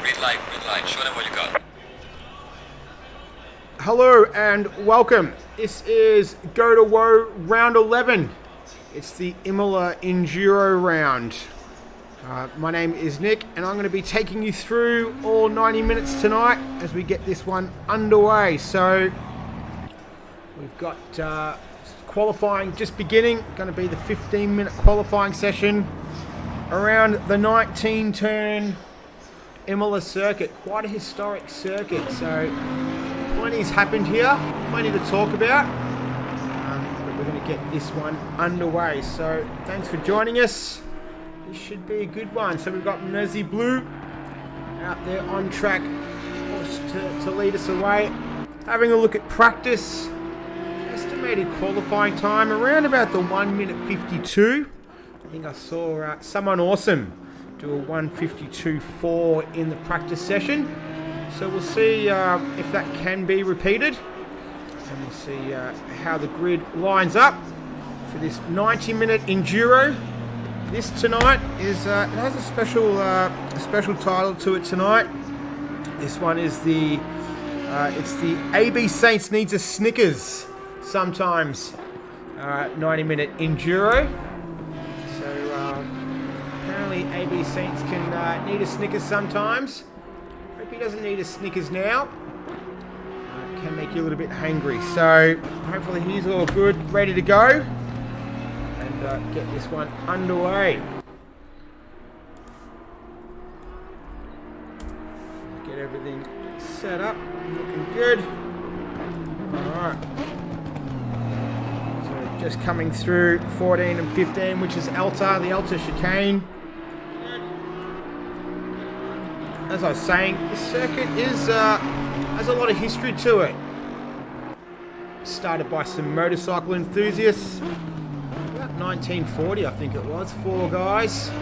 Green light. Show them what you got. Hello and welcome. This is Go to Woe round 11. It's the Imola Enduro round. My name is Nick and I'm going to be taking you through all 90 minutes tonight as we get this one underway. So we've got qualifying just beginning. Going to be the 15-minute qualifying session around the 19-turn Imola circuit. Quite a historic circuit, so plenty's happened here, plenty to talk about, but we're going to get this one underway. So thanks for joining us. This should be a good one. So we've got Mersey Blue out there on track to lead us away. Having a look at practice, estimated qualifying time around about the 1 minute 52. I think I saw someone awesome do a 1:52.4 in the practice session. So we'll see if that can be repeated. And we'll see how the grid lines up for this 90-minute enduro. This tonight is it has a special title to it tonight. This one is it's the AB Saints needs a Snickers sometimes 90-minute enduro. Apparently AB Saints can need a Snickers sometimes. Hope he doesn't need a Snickers now. Can make you a little bit hangry. So hopefully he's all good, ready to go, and get this one underway. Get everything set up, looking good. Alright. So just coming through 14 and 15, which is the Alta chicane. As I was saying, this circuit has a lot of history to it. Started by some motorcycle enthusiasts. About 1940, I think it was. 4 guys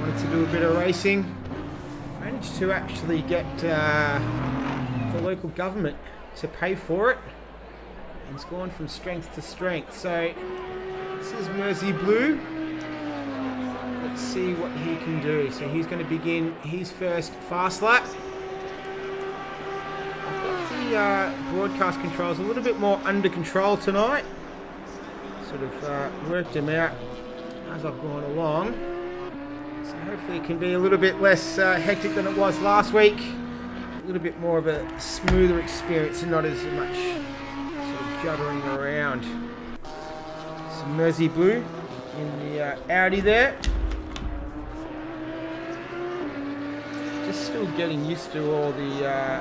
wanted to do a bit of racing. Managed to actually get the local government to pay for it. And it's gone from strength to strength. So this is Mersey Blue. Let's see what he can do. So he's going to begin his first fast lap. I've got the broadcast controls a little bit more under control tonight. Sort of worked them out as I've gone along. So hopefully it can be a little bit less hectic than it was last week. A little bit more of a smoother experience and not as much sort of juddering around. Some Mersey Blue in the Audi there. Just still getting used to all the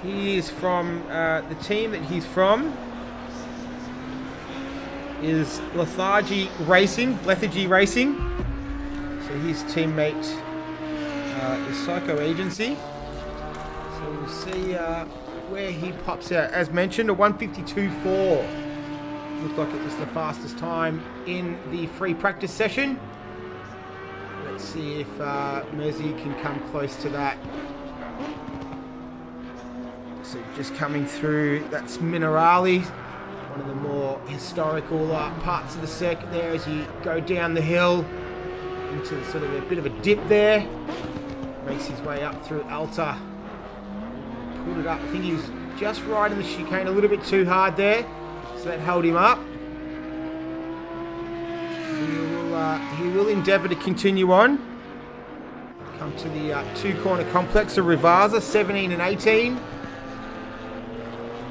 he is from the team that he's from is Lethargy Racing. So his teammate is Psycho Agency. So we'll see where he pops out. As mentioned, a 1:52.4. Looked like it was the fastest time in the free practice session. Let's see if Mersey can come close to that. So just coming through, that's Minerali, one of the more historical parts of the circuit there as you go down the hill into sort of a bit of a dip there. Makes his way up through Alta. Pulled it up. I think he was just right in the chicane, a little bit too hard there, so that held him up. He will endeavour to continue on. Come to the 2-corner complex of Rivasa, 17 and 18.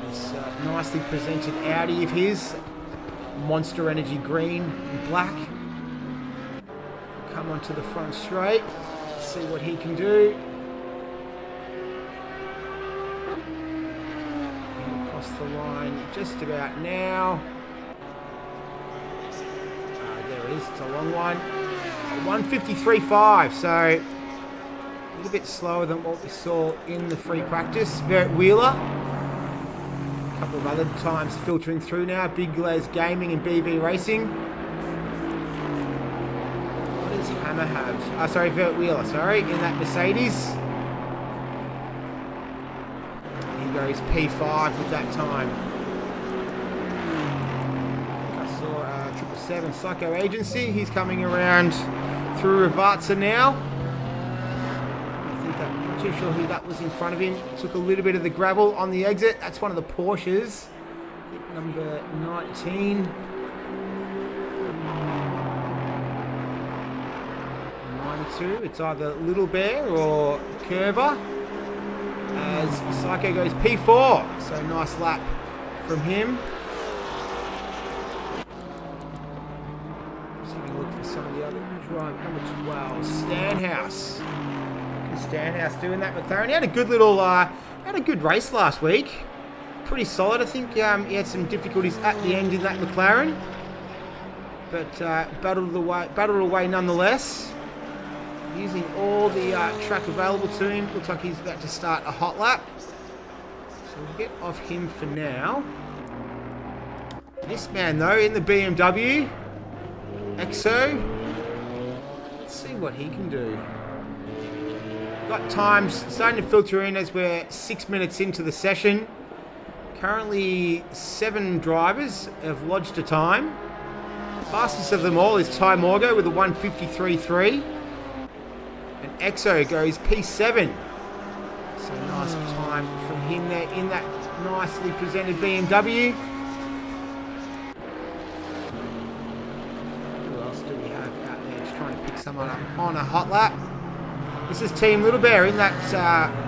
This nicely presented Audi of his, Monster Energy green and black. Come onto the front straight, see what he can do. And across the line just about now. There it is, it's a long one. 1:53.5, so a little bit slower than what we saw in the free practice. Vert Wheeler, a couple of other times filtering through now. Big Les Gaming and BV Racing. What does Hammer have? Vert Wheeler, in that Mercedes. He goes P5 with that time. I saw 777 Psycho Agency. He's coming around through Rivazza now. I think I'm not too sure who that was in front of him. Took a little bit of the gravel on the exit. That's one of the Porsches. I think number 19. 92. It's either Little Bear or Curver. As Psycho goes P4. So nice lap from him. Just having a look for some of the other drive. Number 12, Stanhouse. Stanhouse doing that McLaren. He had a good little, had a good race last week. Pretty solid. I think he had some difficulties at the end in that McLaren, but battled away nonetheless. Using all the track available to him. Looks like he's about to start a hot lap. So we'll get off him for now. This man though in the BMW EXO. Let's see what he can do. Got times starting to filter in as we're 6 minutes into the session. Currently 7 drivers have lodged a time. Fastest of them all is Ty Morgo with a 1:53.3. And EXO goes P7. So nice time from him there in that nicely presented BMW. Who else do we have out there? Just trying to pick someone up on a hot lap. This is Team Little Bear in that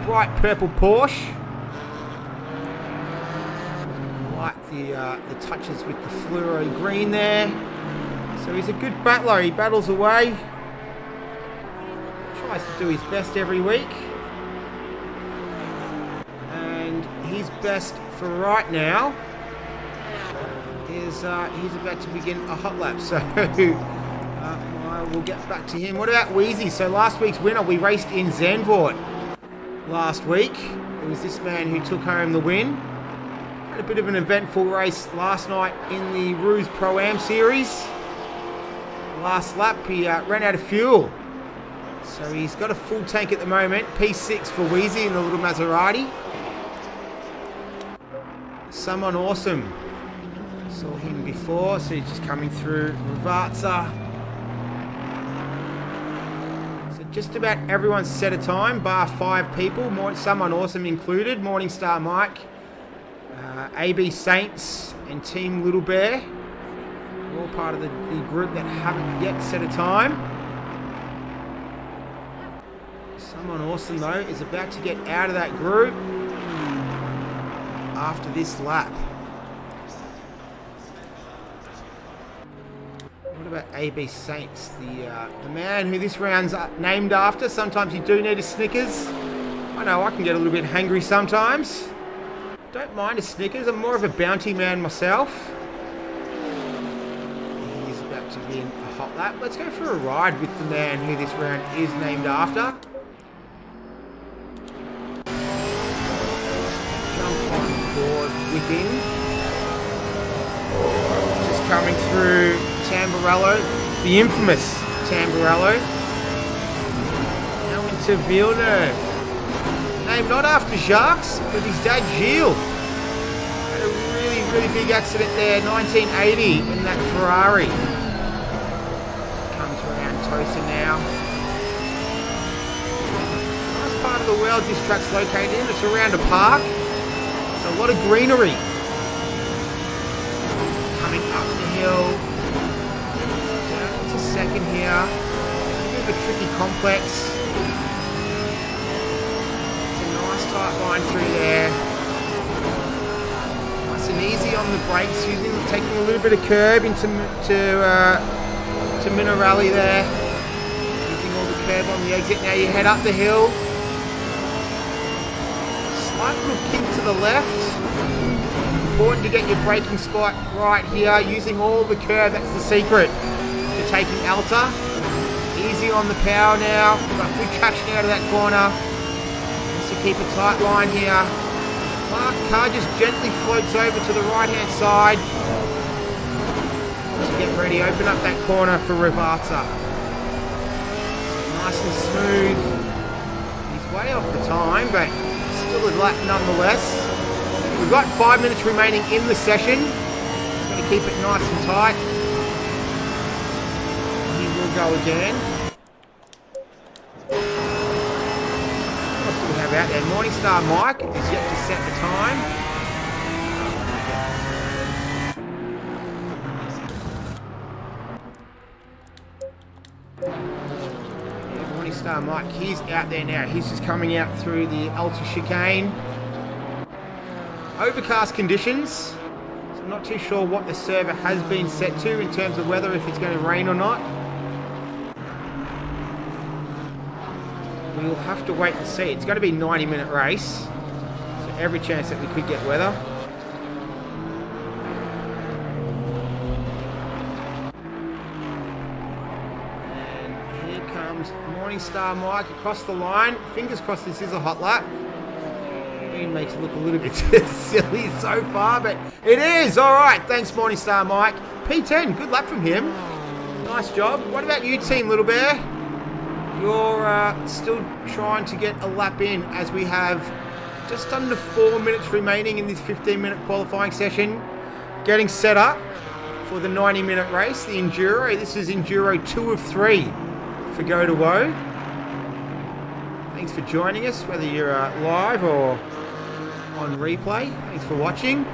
bright purple Porsche. I like the touches with the fluoro green there. So he's a good battler. He battles away. Tries to do his best every week. And his best for right now is he's about to begin a hot lap. So we'll get back to him. What about Wheezy? So last week's winner, we raced in Zandvoort last week. It was this man who took home the win. Had a bit of an eventful race last night in the Ruse Pro-Am series. Last lap, he ran out of fuel. So he's got a full tank at the moment. P6 for Wheezy in the little Maserati. Someone awesome. Saw him before, so he's just coming through Rivarza. Just about everyone's set a time, bar 5 people, someone awesome included. Morningstar Mike, AB Saints, and Team Little Bear. All part of the group that haven't yet set a time. Someone awesome, though, is about to get out of that group after this lap. What about AB Saints, the man who this round's named after? Sometimes you do need a Snickers. I know I can get a little bit hangry sometimes. Don't mind a Snickers. I'm more of a bounty man myself. He's about to be in a hot lap. Let's go for a ride with the man who this round is named after. Jump on board with him. Just coming through Tamburello, the infamous Tamburello. Now into Villeneuve. Named not after Jacques, but his dad Gilles. Had a really, really big accident there, 1980, in that Ferrari. Comes around Tosa now. Nice part of the world this track's located in. It's around a park. It's a lot of greenery. Coming up the hill. Second here, a bit of a tricky complex. It's a nice tight line through there. Nice and easy on the brakes, taking a little bit of curb into Minerali there. Using all the curb on the exit. Now you head up the hill. Slight little kick to the left. Important to get your braking spot right here, using all the curb. That's the secret. Taking Alta. Easy on the power now. Got good traction out of that corner. Just to keep a tight line here. Car just gently floats over to the right hand side. Just get ready. Open up that corner for Rivarza. Nice and smooth. He's way off the time, but still a lap nonetheless. We've got 5 minutes remaining in the session. Got to keep it nice and tight. Go again. out there. Morningstar Mike is yet to set the time. Yeah, Morningstar Mike, he's out there now. He's just coming out through the ultra chicane. Overcast conditions. So I'm not too sure what the server has been set to in terms of weather, if it's going to rain or not. We'll have to wait and see. It's going to be a 90-minute race, so every chance that we could get weather. And here comes Morningstar Mike across the line. Fingers crossed this is a hot lap. It makes it look a little bit silly so far, but it is. All right, thanks Morningstar Mike. P10, good lap from him. Nice job. What about you, Team Little Bear? You're still trying to get a lap in, as we have just under 4 minutes remaining in this 15-minute qualifying session. Getting set up for the 90-minute race, the Enduro. This is Enduro 2 of 3 for Go to Woe. Thanks for joining us, whether you're live or on replay. Thanks for watching.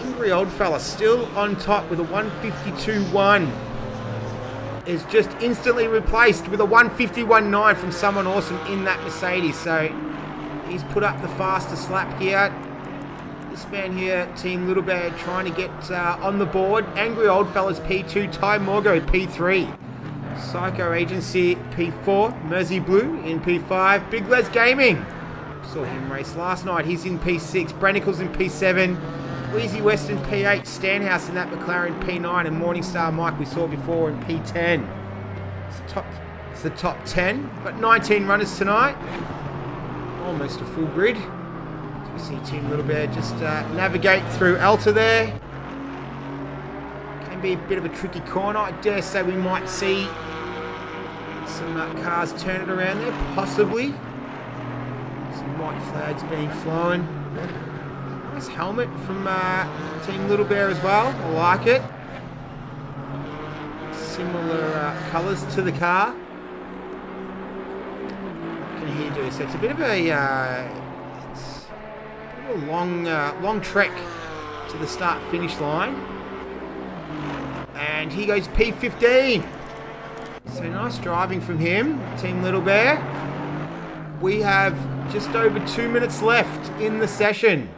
Angry old fella still on top with a 152.1. Is just instantly replaced with a 151.9 from someone awesome in that Mercedes. So he's put up the fastest lap here. This man here, Team Little Bear, trying to get on the board. Angry old fella's P2, Ty Morgo P3. Psycho Agency P4, Mersey Blue in P5, Big Les Gaming. Saw him race last night, he's in P6, Brannicles in P7, Wheezy Western P8, Stanhouse in that McLaren P9, and Morningstar Mike we saw before in P10. It's the top 10. Got 19 runners tonight. Almost a full grid. As we see Team Little Bear just navigate through Alta there. Can be a bit of a tricky corner. I dare say we might see some cars turn it around there, possibly. Some white flags being flown. Nice helmet from Team Little Bear as well. I like it. Similar colours to the car. What can he do? So it's a bit of a long trek to the start-finish line. And he goes P15. So nice driving from him, Team Little Bear. We have just over 2 minutes left in the session.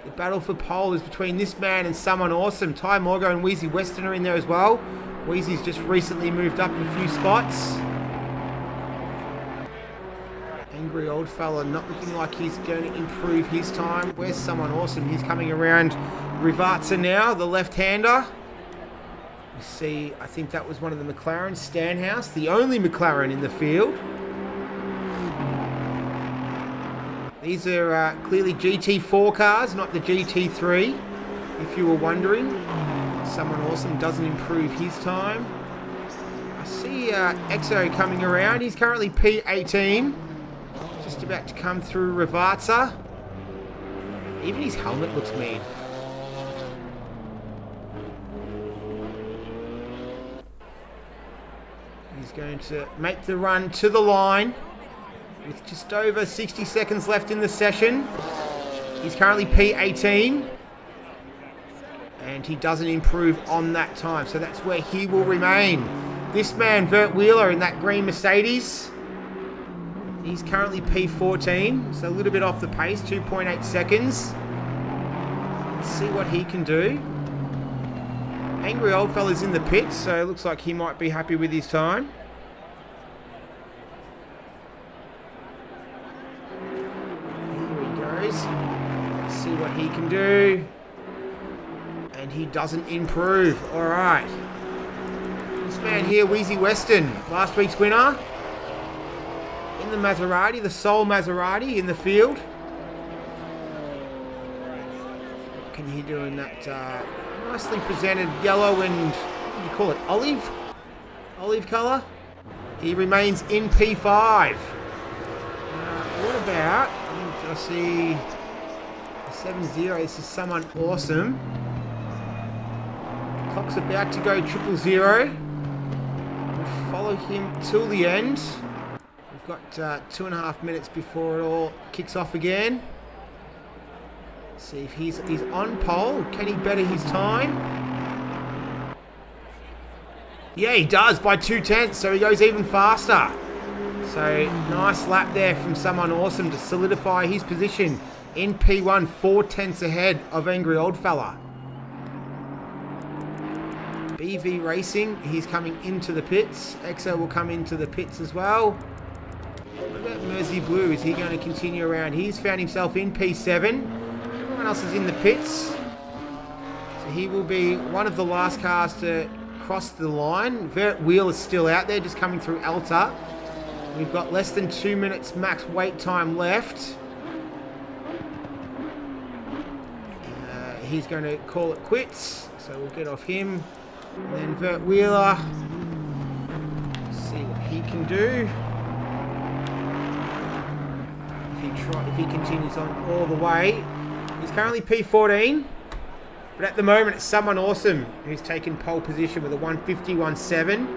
The battle for pole is between this man and someone awesome. Ty Morgo and Wheezy Western are in there as well. Wheezy's just recently moved up a few spots. Angry old fella not looking like he's going to improve his time. Where's someone awesome? He's coming around Rivarza now, the left-hander. You see, I think that was one of the McLaren, Stanhouse, the only McLaren in the field. These are clearly GT4 cars, not the GT3, if you were wondering. Someone awesome doesn't improve his time. I see Exo coming around. He's currently P18. Just about to come through Rivarza. Even his helmet looks mean. He's going to make the run to the line with just over 60 seconds left in the session. He's currently P18 and he doesn't improve on that time, so that's where he will remain. This man, Vert Wheeler, in that green Mercedes, he's currently P14, so a little bit off the pace, 2.8 seconds. Let's see what he can do. Angry old fella's in the pits, so it looks like he might be happy with his time. Here he goes. Let's see what he can do. And he doesn't improve. All right. This man here, Wheezy Western, last week's winner. In the Maserati, the sole Maserati in the field. What can he do in that nicely presented yellow and, what do you call it, olive colour? He remains in P5. What about, I see 7-0, this is someone awesome. Clock's about to go 000. we'll follow him till the end. We've got 2.5 minutes before it all kicks off again. See if he's on pole. Can he better his time? Yeah, he does by 2/10, so he goes even faster. So nice lap there from someone awesome to solidify his position in P1, 4/10 ahead of Angry Old Fella. BV Racing, he's coming into the pits. EXO will come into the pits as well. What about Mersey Blue? Is he going to continue around? He's found himself in P7. Everyone else is in the pits. So he will be one of the last cars to cross the line. Vert Wheel is still out there, just coming through Alta. We've got less than 2 minutes max wait time left. He's going to call it quits, so we'll get off him. And then Vert Wheeler, see what he can do. If he continues on all the way. He's currently P14, but at the moment it's someone awesome who's taken pole position with a 151.7.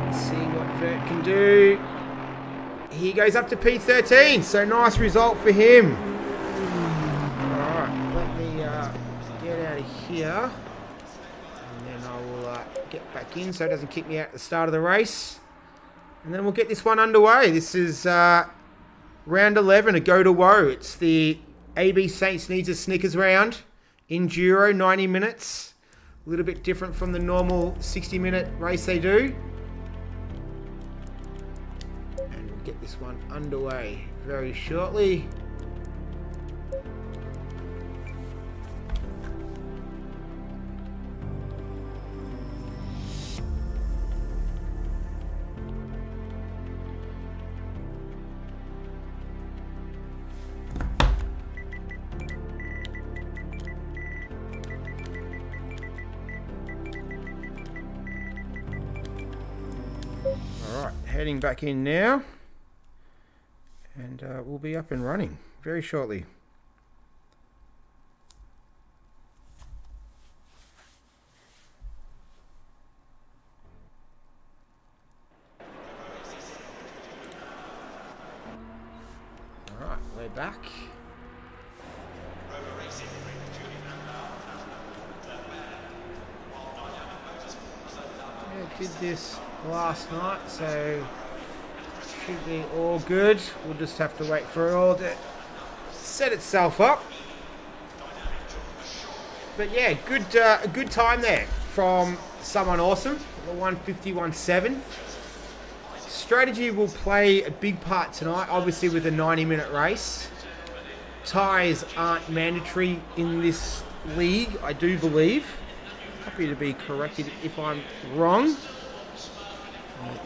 Let's see what Vert can do. He goes up to P13, so nice result for him. Alright, let me get out of here. And then I will get back in so it doesn't kick me out at the start of the race. And then we'll get this one underway. This is round 11, a go to woe. It's the AB Saints Needs a Snickers round. Enduro, 90 minutes. A little bit different from the normal 60-minute race they do. And we'll get this one underway very shortly. Alright, heading back in now, and we'll be up and running very shortly. Alright, we're back. Yeah, did this last night, so should be all good. We'll just have to wait for it all to set itself up. But yeah, a good time there from someone awesome, the 151.7. Strategy will play a big part tonight, obviously with a 90-minute race. Tyres aren't mandatory in this league, I do believe. Happy to be corrected if I'm wrong.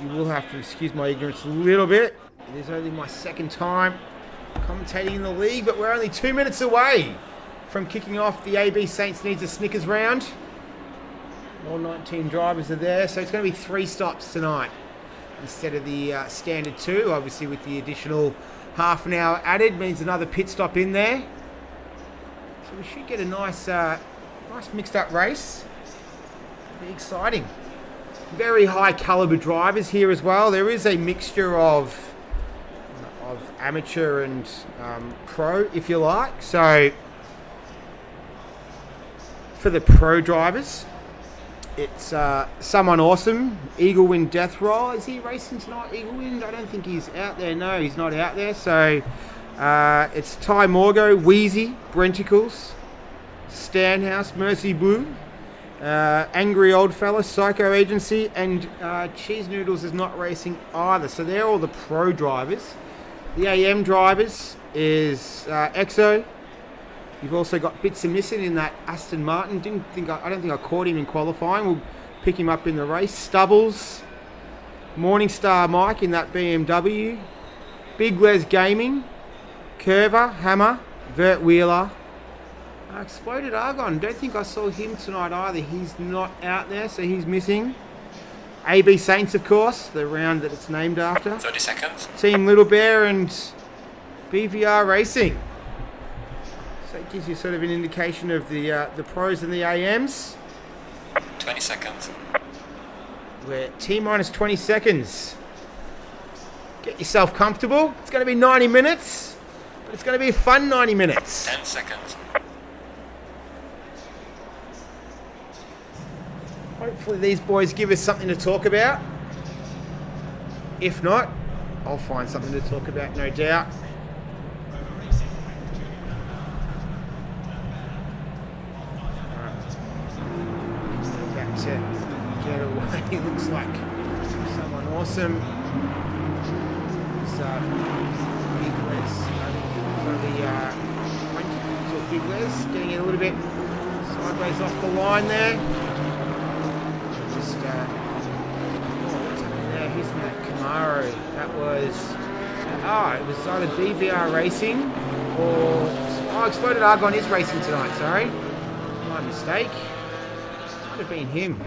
You will have to excuse my ignorance a little bit. It is only my second time commentating in the league, but we're only 2 minutes away from kicking off the AB Saints Needs a Snickers round. All 19 drivers are there, so it's going to be 3 stops tonight instead of the standard 2. Obviously, with the additional half an hour added, means another pit stop in there. So we should get a nice mixed up race. It'll be exciting. Very high caliber drivers here as well. There is a mixture of amateur and pro, if you like. So for the pro drivers, it's someone awesome. Eagle Wind Death Roll. Is he racing tonight, Eagle Wind? I don't think he's out there. No, he's not out there. So it's Ty Morgo, Wheezy, Brenticles, Stanhouse, Mercy Blue, Angry Old Fella, Psycho Agency, and Cheese Noodles is not racing either. So they're all the pro drivers. The AM drivers is EXO. You've also got Bits and Missing in that Aston Martin. I don't think I caught him in qualifying. We'll pick him up in the race. Stubbles, Morningstar Mike in that BMW. Big Les Gaming, Curver, Hammer, Vert Wheeler. Exploded Argon. Don't think I saw him tonight either. He's not out there, so he's missing. AB Saints, of course, the round that it's named after. 30 seconds. Team Little Bear and BVR Racing. So it gives you sort of an indication of the pros and the AMs. 20 seconds. We're T-minus 20 seconds. Get yourself comfortable. It's going to be 90 minutes, but it's going to be a fun 90 minutes. 10 seconds. Hopefully these boys give us something to talk about. If not, I'll find something to talk about, no doubt. About to get away. Looks like someone awesome. It's Big Les. One of the Big Les getting it a little bit sideways off the line there. Just what's happening there? Who's in that Camaro? That was it was either BVR Racing or Exploded Argon is racing tonight. Sorry, my mistake. Might have been him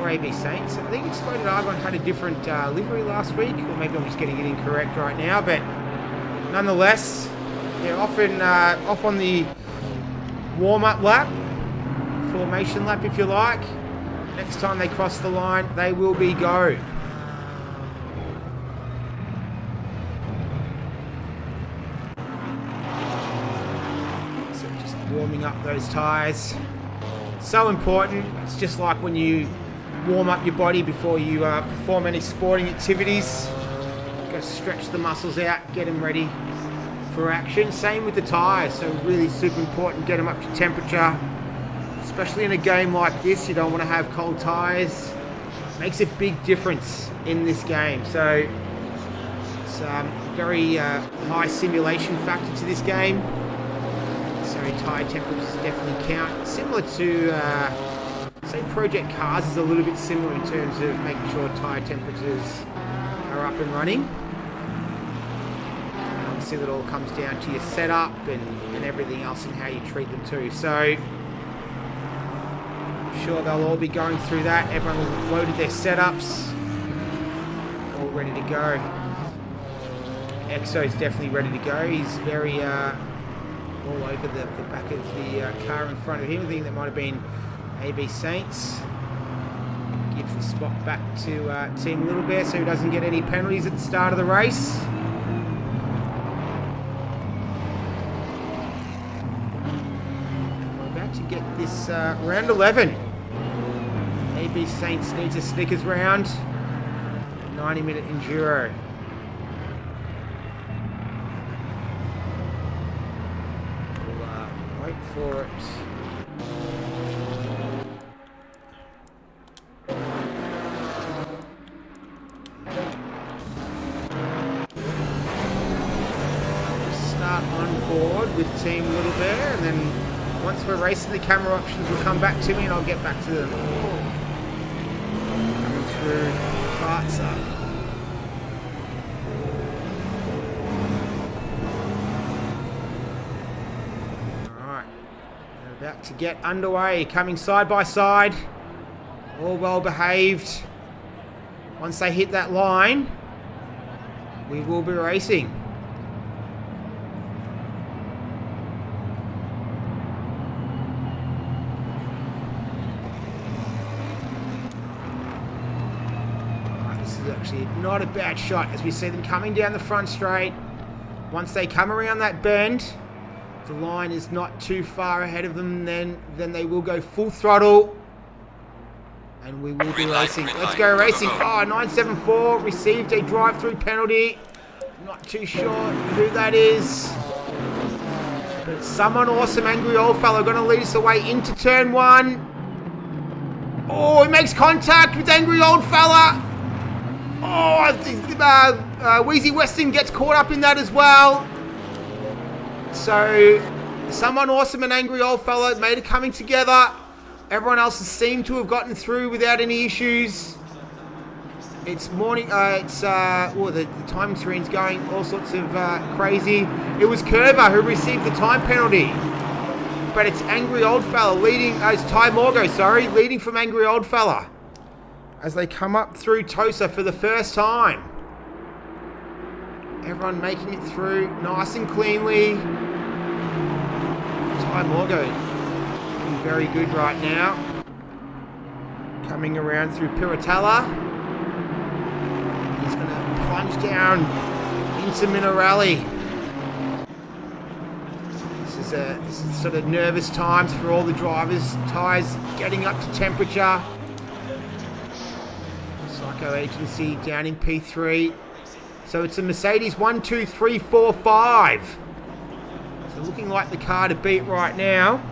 or AB Saints. I think Exploded Argon had a different livery last week, or maybe I'm just getting it incorrect right now. But nonetheless, they're often off on the warm-up lap, formation lap, if you like. Next time they cross the line, they will be go. So just warming up those tyres. So important. It's just like when you warm up your body before you perform any sporting activities. You've got to stretch the muscles out, get them ready for action. Same with the tyres. So really super important. Get them up to temperature. Especially in a game like this, you don't want to have cold tyres. Makes a big difference in this game. So it's very high simulation factor to this game. So tyre temperatures definitely count. Similar to, say, Project Cars is a little bit similar in terms of making sure tyre temperatures are up and running. And obviously that all comes down to your setup and everything else and how you treat them too. So sure they'll all be going through that. Everyone will have loaded their setups, all ready to go. Exo's definitely ready to go. He's very all over the back of the car in front of him. I think that might have been AB Saints. Gives the spot back to Team Little Bear so he doesn't get any penalties at the start of the race. And we're about to get this round 11. AB Saints needs a Snickers round. 90-minute Enduro. We'll wait for it. Start on board with Team Little Bear, and then once we're racing, the camera options will come back to me and I'll get back to them. Coming through Bartza. Alright, we're about to get underway, coming side by side, all well behaved. Once they hit that line, we will be racing. Actually not a bad shot as we see them coming down the front straight. Once they come around that bend, the line is not too far ahead of them, then they will go full throttle and we will be racing. Let's go racing. Oh, 974 received a drive-through penalty. Not too sure who that is, but someone awesome. Angry Old Fellow going to lead us away into turn one. Oh, he makes contact with Angry Old Fella. Oh, I think Wheezy Weston gets caught up in that as well. So, someone awesome and Angry Old Fella made it coming together. Everyone else has seemed to have gotten through without any issues. It's morning. The timing screen's going all sorts of crazy. It was Curver who received the time penalty, but it's Angry Old Fella leading. It's Ty Morgo, leading from Angry Old Fella as they come up through Tosa for the first time. Everyone making it through nice and cleanly. Ty Morgo looking very good right now. coming around through Piratella. He's going to plunge down into Minerali. This is sort of nervous times for all the drivers. Tyres getting up to temperature. Psycho Agency down in P3. So it's a Mercedes 1, 2, 3, 4, 5. So looking like the car to beat right now.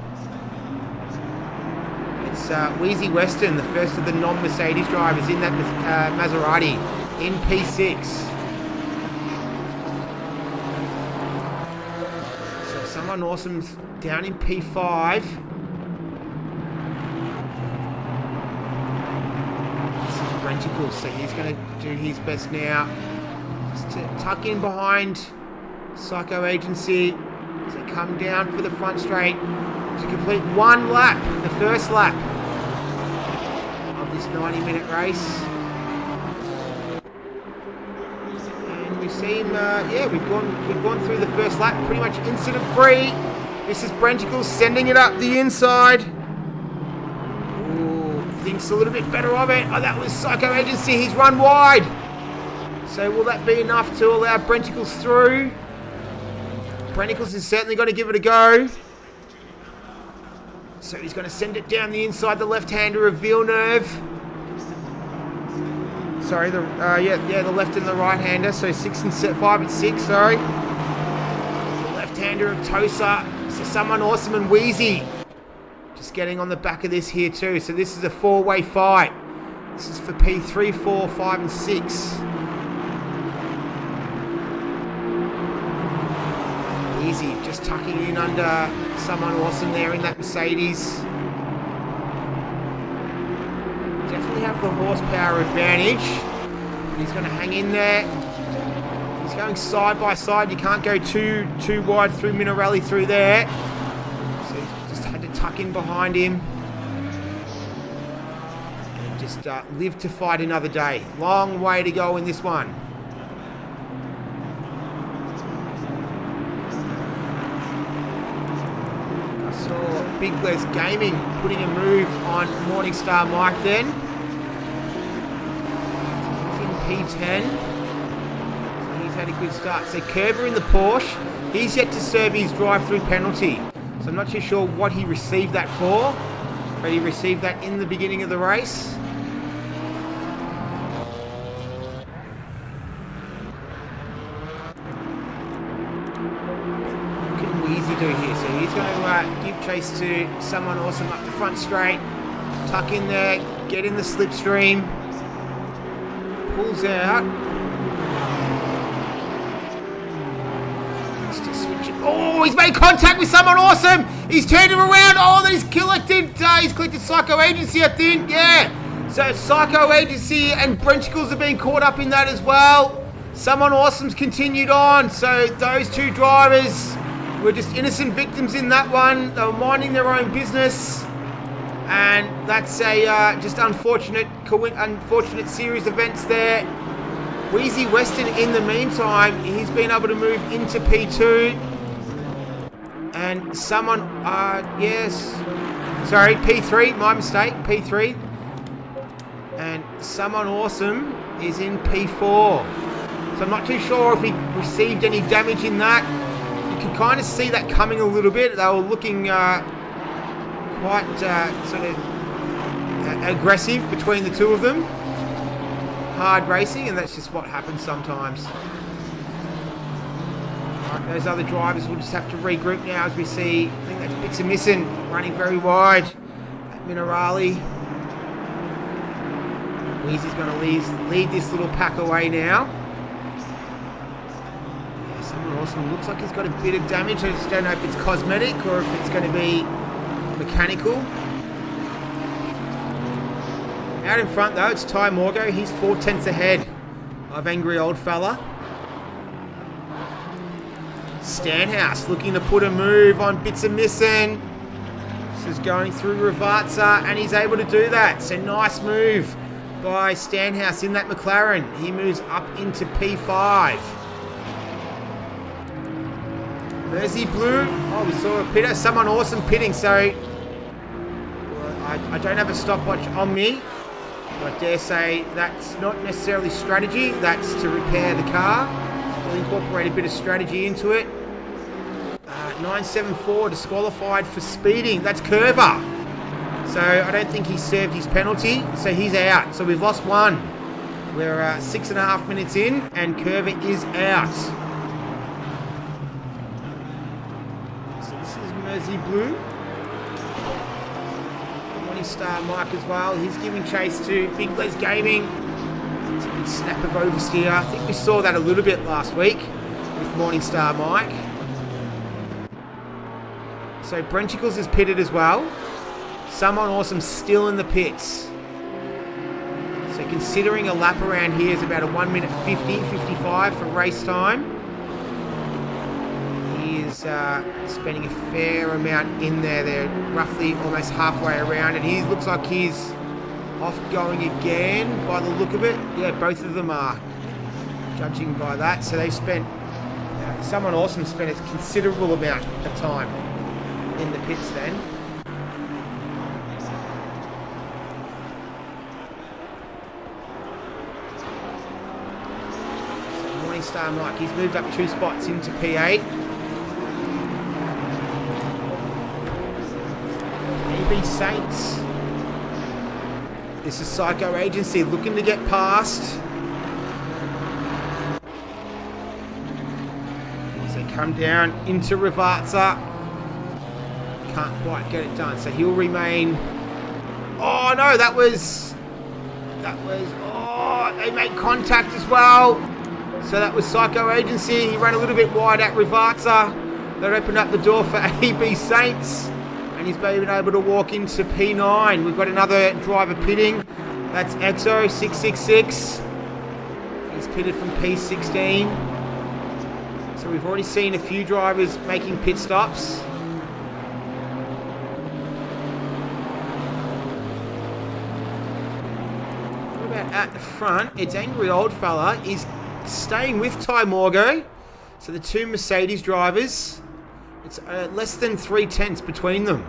It's Wheezy Western, the first of the non-Mercedes drivers in that Maserati in P6. So someone awesome's down in P5. This is Brenticles, so he's going to do his best now. Just to tuck in behind Psycho Agency as they come down for the front straight to complete one lap, the first lap of this 90-minute race. And we see him, we've gone through the first lap pretty much incident-free. This is Brenticles sending it up the inside. Ooh, thinks a little bit better of it. Oh, that was Psycho Agency. He's run wide. So will that be enough to allow Brenticles through? Brenticles is certainly going to give it a go. So he's going to send it down the inside, the left-hander of Villeneuve. Sorry, the left and the right-hander. So 5 and 6, sorry. The left-hander of Tosa. So someone awesome and Wheezy. Just getting on the back of this here too. So this is a four-way fight. This is for P3, 4, 5 and 6. Easy, just tucking in under someone awesome there in that Mercedes. Definitely have the horsepower advantage. He's going to hang in there. He's going side by side. You can't go too wide through Minerali through there. So he just had to tuck in behind him. And just live to fight another day. Long way to go in this one. Big Les Gaming putting a move on Morningstar Mike then. He's in P10. He's had a good start. So Kerber in the Porsche. He's yet to serve his drive-through penalty. So I'm not too sure what he received that for. But he received that in the beginning of the race. Easy do here, so he's going to give chase to someone awesome up the front straight, tuck in there, get in the slipstream, pulls out. Let's just switch it. Oh, he's made contact with someone awesome. He's turned him around. Oh, then he's collected Psycho Agency, I think. Yeah. So Psycho Agency and Brenticles have been caught up in that as well. Someone awesome's continued on. So those two drivers were just innocent victims in that one. They were minding their own business. And that's a just unfortunate series of events there. Wheezy Western, in the meantime, he's been able to move into P2. And someone, P3, my mistake, P3. And someone awesome is in P4. So I'm not too sure if he received any damage in that. You can kind of see that coming a little bit. They were looking quite sort of aggressive between the two of them. Hard racing, and that's just what happens sometimes. Right, those other drivers will just have to regroup now as we see, I think that's Bits of Missing running very wide at Minerali. Wheezy's going to lead this little pack away now. Someone awesome. Looks like he's got a bit of damage. I just don't know if it's cosmetic or if it's going to be mechanical. Out in front though, it's Ty Morgo. He's 4/10 ahead of Angry Old Fella. Stanhouse looking to put a move on Bits of Missing. This is going through Ravazza, and he's able to do that. So nice move by Stanhouse in that McLaren. He moves up into P5. Mersey Blue. Oh, we saw a pitter. Someone awesome pitting. So I don't have a stopwatch on me. But I dare say that's not necessarily strategy, that's to repair the car. We'll incorporate a bit of strategy into it. 974 disqualified for speeding. That's Curver. So I don't think he served his penalty, so he's out. So we've lost one. We're 6.5 minutes in, and Curver is out. So this is Mersey Blue. Morningstar Mike as well. He's giving chase to Big Les Gaming. It's a big snap of oversteer. I think we saw that a little bit last week with Morningstar Mike. So Brenchicles is pitted as well. Someone awesome still in the pits. So considering a lap around here is about a 1 minute 50, 55 for race time. He is spending a fair amount in there. They're roughly almost halfway around, and he looks like he's off going again by the look of it. Yeah, both of them are, judging by that. So they've spent, someone awesome spent a considerable amount of time in the pits then. So Morningstar Mike, he's moved up 2 spots into P8. EB Saints. This is Psycho Agency looking to get past. As they come down into Rivarza. Can't quite get it done, so he'll remain. Oh no, that was. Oh, they made contact as well. So that was Psycho Agency. He ran a little bit wide at Rivarza. That opened up the door for AB Saints, and he's been able to walk into P9. We've got another driver pitting. That's Exo 666. He's pitted from P16. So we've already seen a few drivers making pit stops. At the front, it's Angry Old Fella. He's staying with Ty Morgo. So the 2 Mercedes drivers, it's less than 3/10 between them.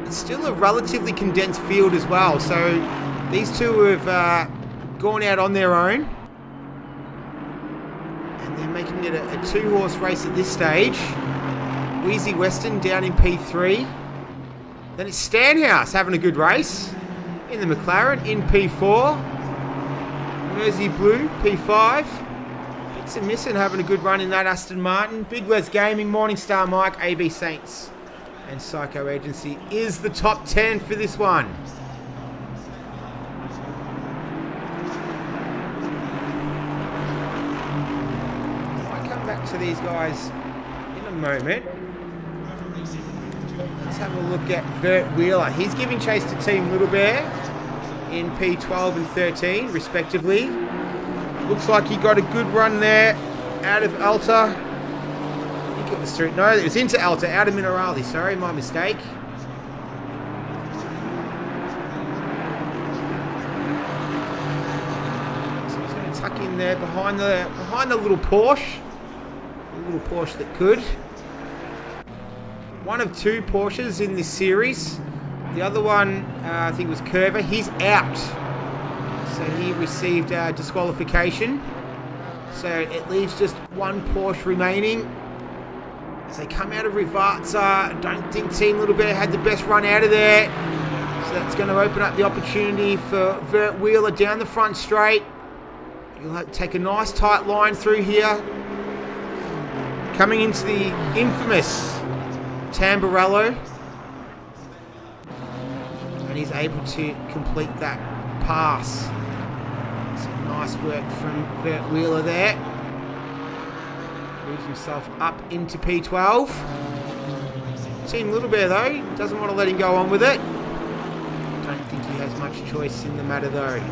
It's still a relatively condensed field as well. So these two have gone out on their own. And they're making it a 2-horse race at this stage. Wheezy Western down in P3. Then it's Stanhouse having a good race in the McLaren in P4. Mersey Blue, P5. Bits and missing having a good run in that Aston Martin. Big Les Gaming, Morningstar Mike, AB Saints, and Psycho Agency is the top 10 for this one. I'll come back to these guys in a moment. Let's have a look at Vert Wheeler. He's giving chase to Team Little Bear in P12 and 13, respectively. Looks like he got a good run there out of Alta. I think it was through. No, it was into Alta, out of Minerali. Sorry, my mistake. So he's going to tuck in there behind the little Porsche. The little Porsche that could. One of 2 Porsches in this series. The other one, I think, was Curver. He's out. So he received disqualification. So it leaves just 1 Porsche remaining. As they come out of Rivarza, I don't think Team Little Bear had the best run out of there. So that's going to open up the opportunity for Vert Wheeler down the front straight. He'll have to take a nice tight line through here. Coming into the infamous Tamburello, and he's able to complete that pass. So nice work from Vert Wheeler there. Moves himself up into P12. Team Little Bear though doesn't want to let him go on with it. Don't think he has much choice in the matter though.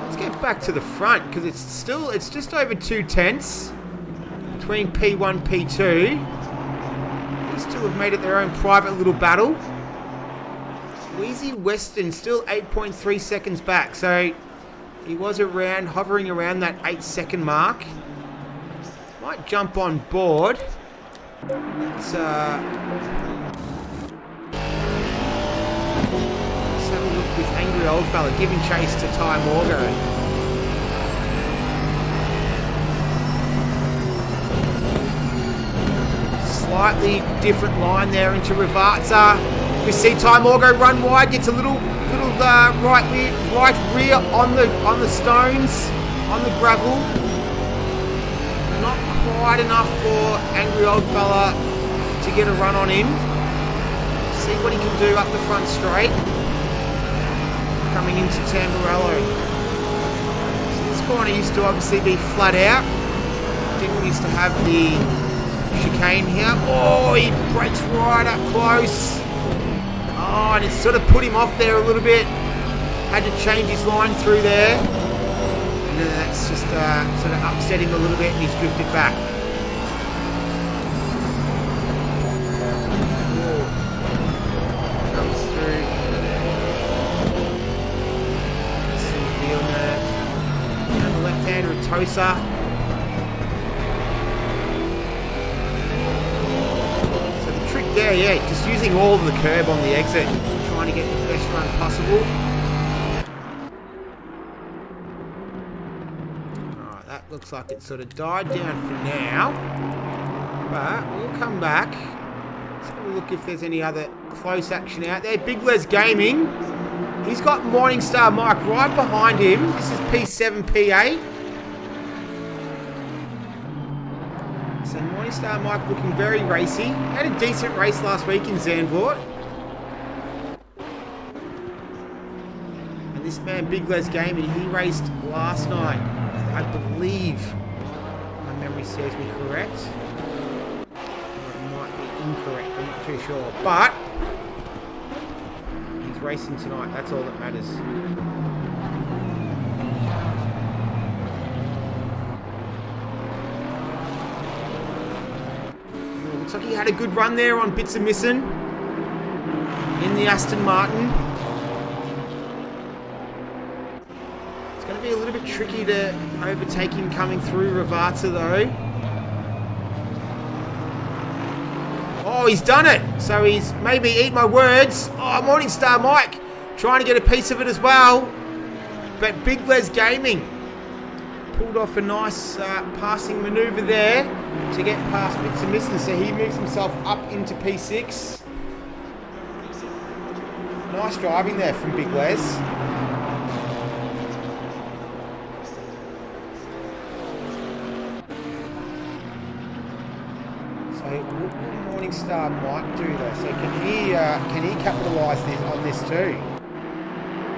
Let's get back to the front because it's just over 2/10 between P1 P2. These two have made it their own private little battle. Wheezy Western still 8.3 seconds back, so he was hovering around that 8-second mark. Might jump on board. Let's have a look with Angry Old Fella giving chase to Ty Morgo. Slightly different line there into Rivarza. We see Ty Morgo run wide, gets a little right rear on the stones, on the gravel. Not quite enough for Angry Old Fella to get a run on him. See what he can do up the front straight. Coming into Tamburello. So this corner used to obviously be flat out. Didn't used to have the chicane here. Oh, he breaks right up close. Oh, and it sort of put him off there a little bit. Had to change his line through there. And then that's just sort of upset him a little bit and he's drifted back. Comes through. And the left-hander at Tosa. So the trick there, yeah, just using all of the curb on the exit, trying to get the best run possible. Alright, that looks like it sort of died down for now. But we'll come back. Let's have a look if there's any other close action out there. Big Les Gaming. He's got Morningstar Mike right behind him. This is P7, P8. So Morningstar Mike looking very racy. Had a decent race last week in Zandvoort. And this man, Big Les Gaming, he raced last night. I believe my memory serves me correct. Or it might be incorrect, I'm not too sure. But he's racing tonight, that's all that matters. Looks like he had a good run there on Bits of Missing in the Aston Martin. It's going to be a little bit tricky to overtake him coming through Rivarza though. Oh, he's done it. So he's maybe, eat my words. Oh, Morningstar Mike trying to get a piece of it as well. But Big Les Gaming pulled off a nice passing manoeuvre there to get past Bits of Missing. So he moves himself up into P6. Nice driving there from Big Les. So what Morningstar might do though, so can he capitalise on this too?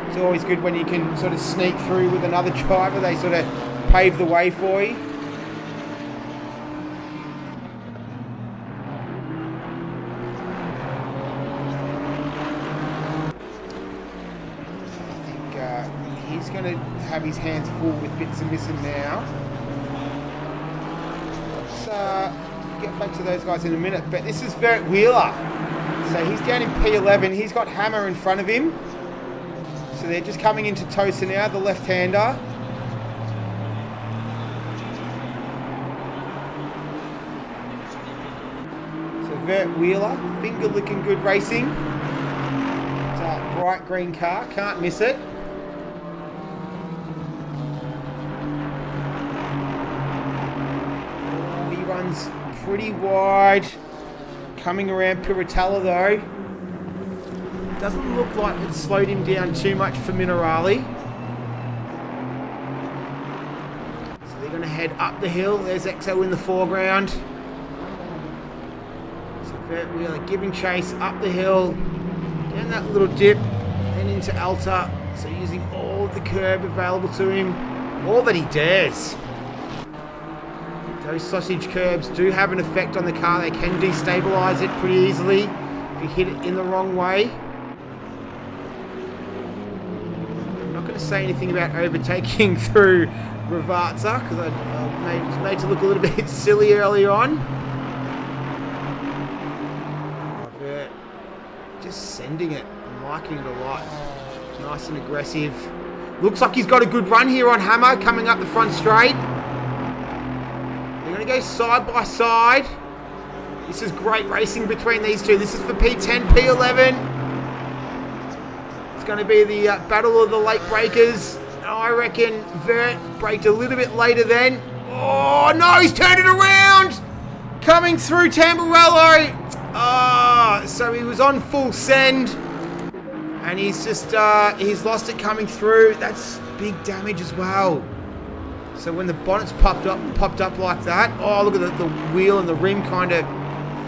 It's always good when you can sort of sneak through with another driver. They sort of pave the way for you. I think he's going to have his hands full with Bits of Missing now. Let's get back to those guys in a minute, but this is Vert Wheeler. So he's down in P11. He's got Hammer in front of him. So they're just coming into Tosa now, the left-hander. So Vert Wheeler, finger looking good racing. It's a bright green car, can't miss it. Oh, he runs pretty wide. Coming around Piratella though. Doesn't look like it slowed him down too much for Minerali. So they're going to head up the hill. There's Exo in the foreground. So Vert Wheeler giving chase up the hill. Down that little dip. Then into Alta. So using all of the curb available to him. All that he dares. Those sausage curbs do have an effect on the car. They can destabilise it pretty easily if you hit it in the wrong way. I'm not going to say anything about overtaking through Rivarza because I was made to look a little bit silly earlier on. But just sending it. I'm liking it a lot. Nice and aggressive. Looks like he's got a good run here on Hammer coming up the front straight. They're going to go side by side. This is great racing between these two. This is for P10, P11. It's going to be the battle of the late breakers. I reckon Vert braked a little bit later then. Oh, no, he's turned it around. Coming through Tamburello. So he was on full send. And he's just, he's lost it coming through. That's big damage as well. So when the bonnet's popped up like that. Oh, look at the wheel and the rim kind of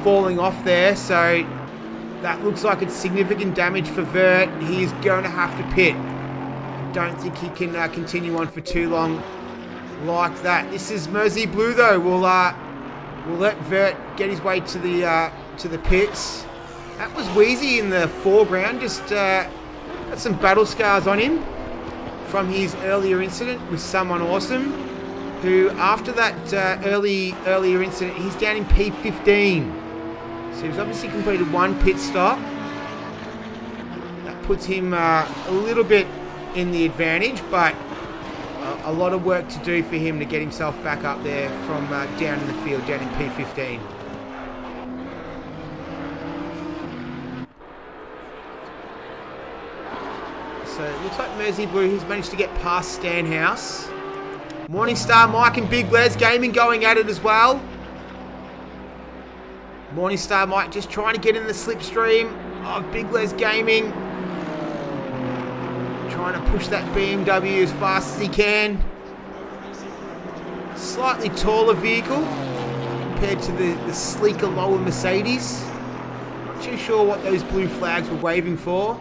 falling off there. So that looks like it's significant damage for Vert. He's going to have to pit. I don't think he can continue on for too long like that. This is Mersey Blue though. We'll let Vert get his way to the pits. That was Wheezy in the foreground. Just got some battle scars on him from his earlier incident with someone awesome. Who after that earlier incident, he's down in P15. So he's obviously completed one pit stop. That puts him a little bit in the advantage, but a lot of work to do for him to get himself back up there from down in the field, down in P15. So it looks like Mersey Blue, he's managed to get past Stanhouse. Morningstar Mike and Big Les Gaming going at it as well. Morningstar Mike just trying to get in the slipstream of Big Les Gaming. Trying to push that BMW as fast as he can. Slightly taller vehicle compared to the sleeker lower Mercedes. Not too sure what those blue flags were waving for.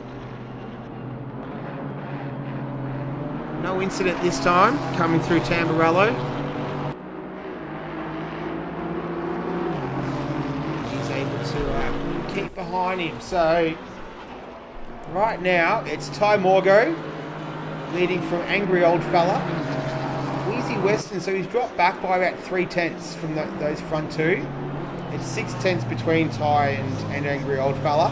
No incident this time coming through Tamburello. He's able to keep behind him. So right now it's Ty Morgo leading from Angry Old Fella. Wheezy Western, so he's dropped back by about 3/10 from those front two. It's 6/10 between Ty and Angry Old Fella.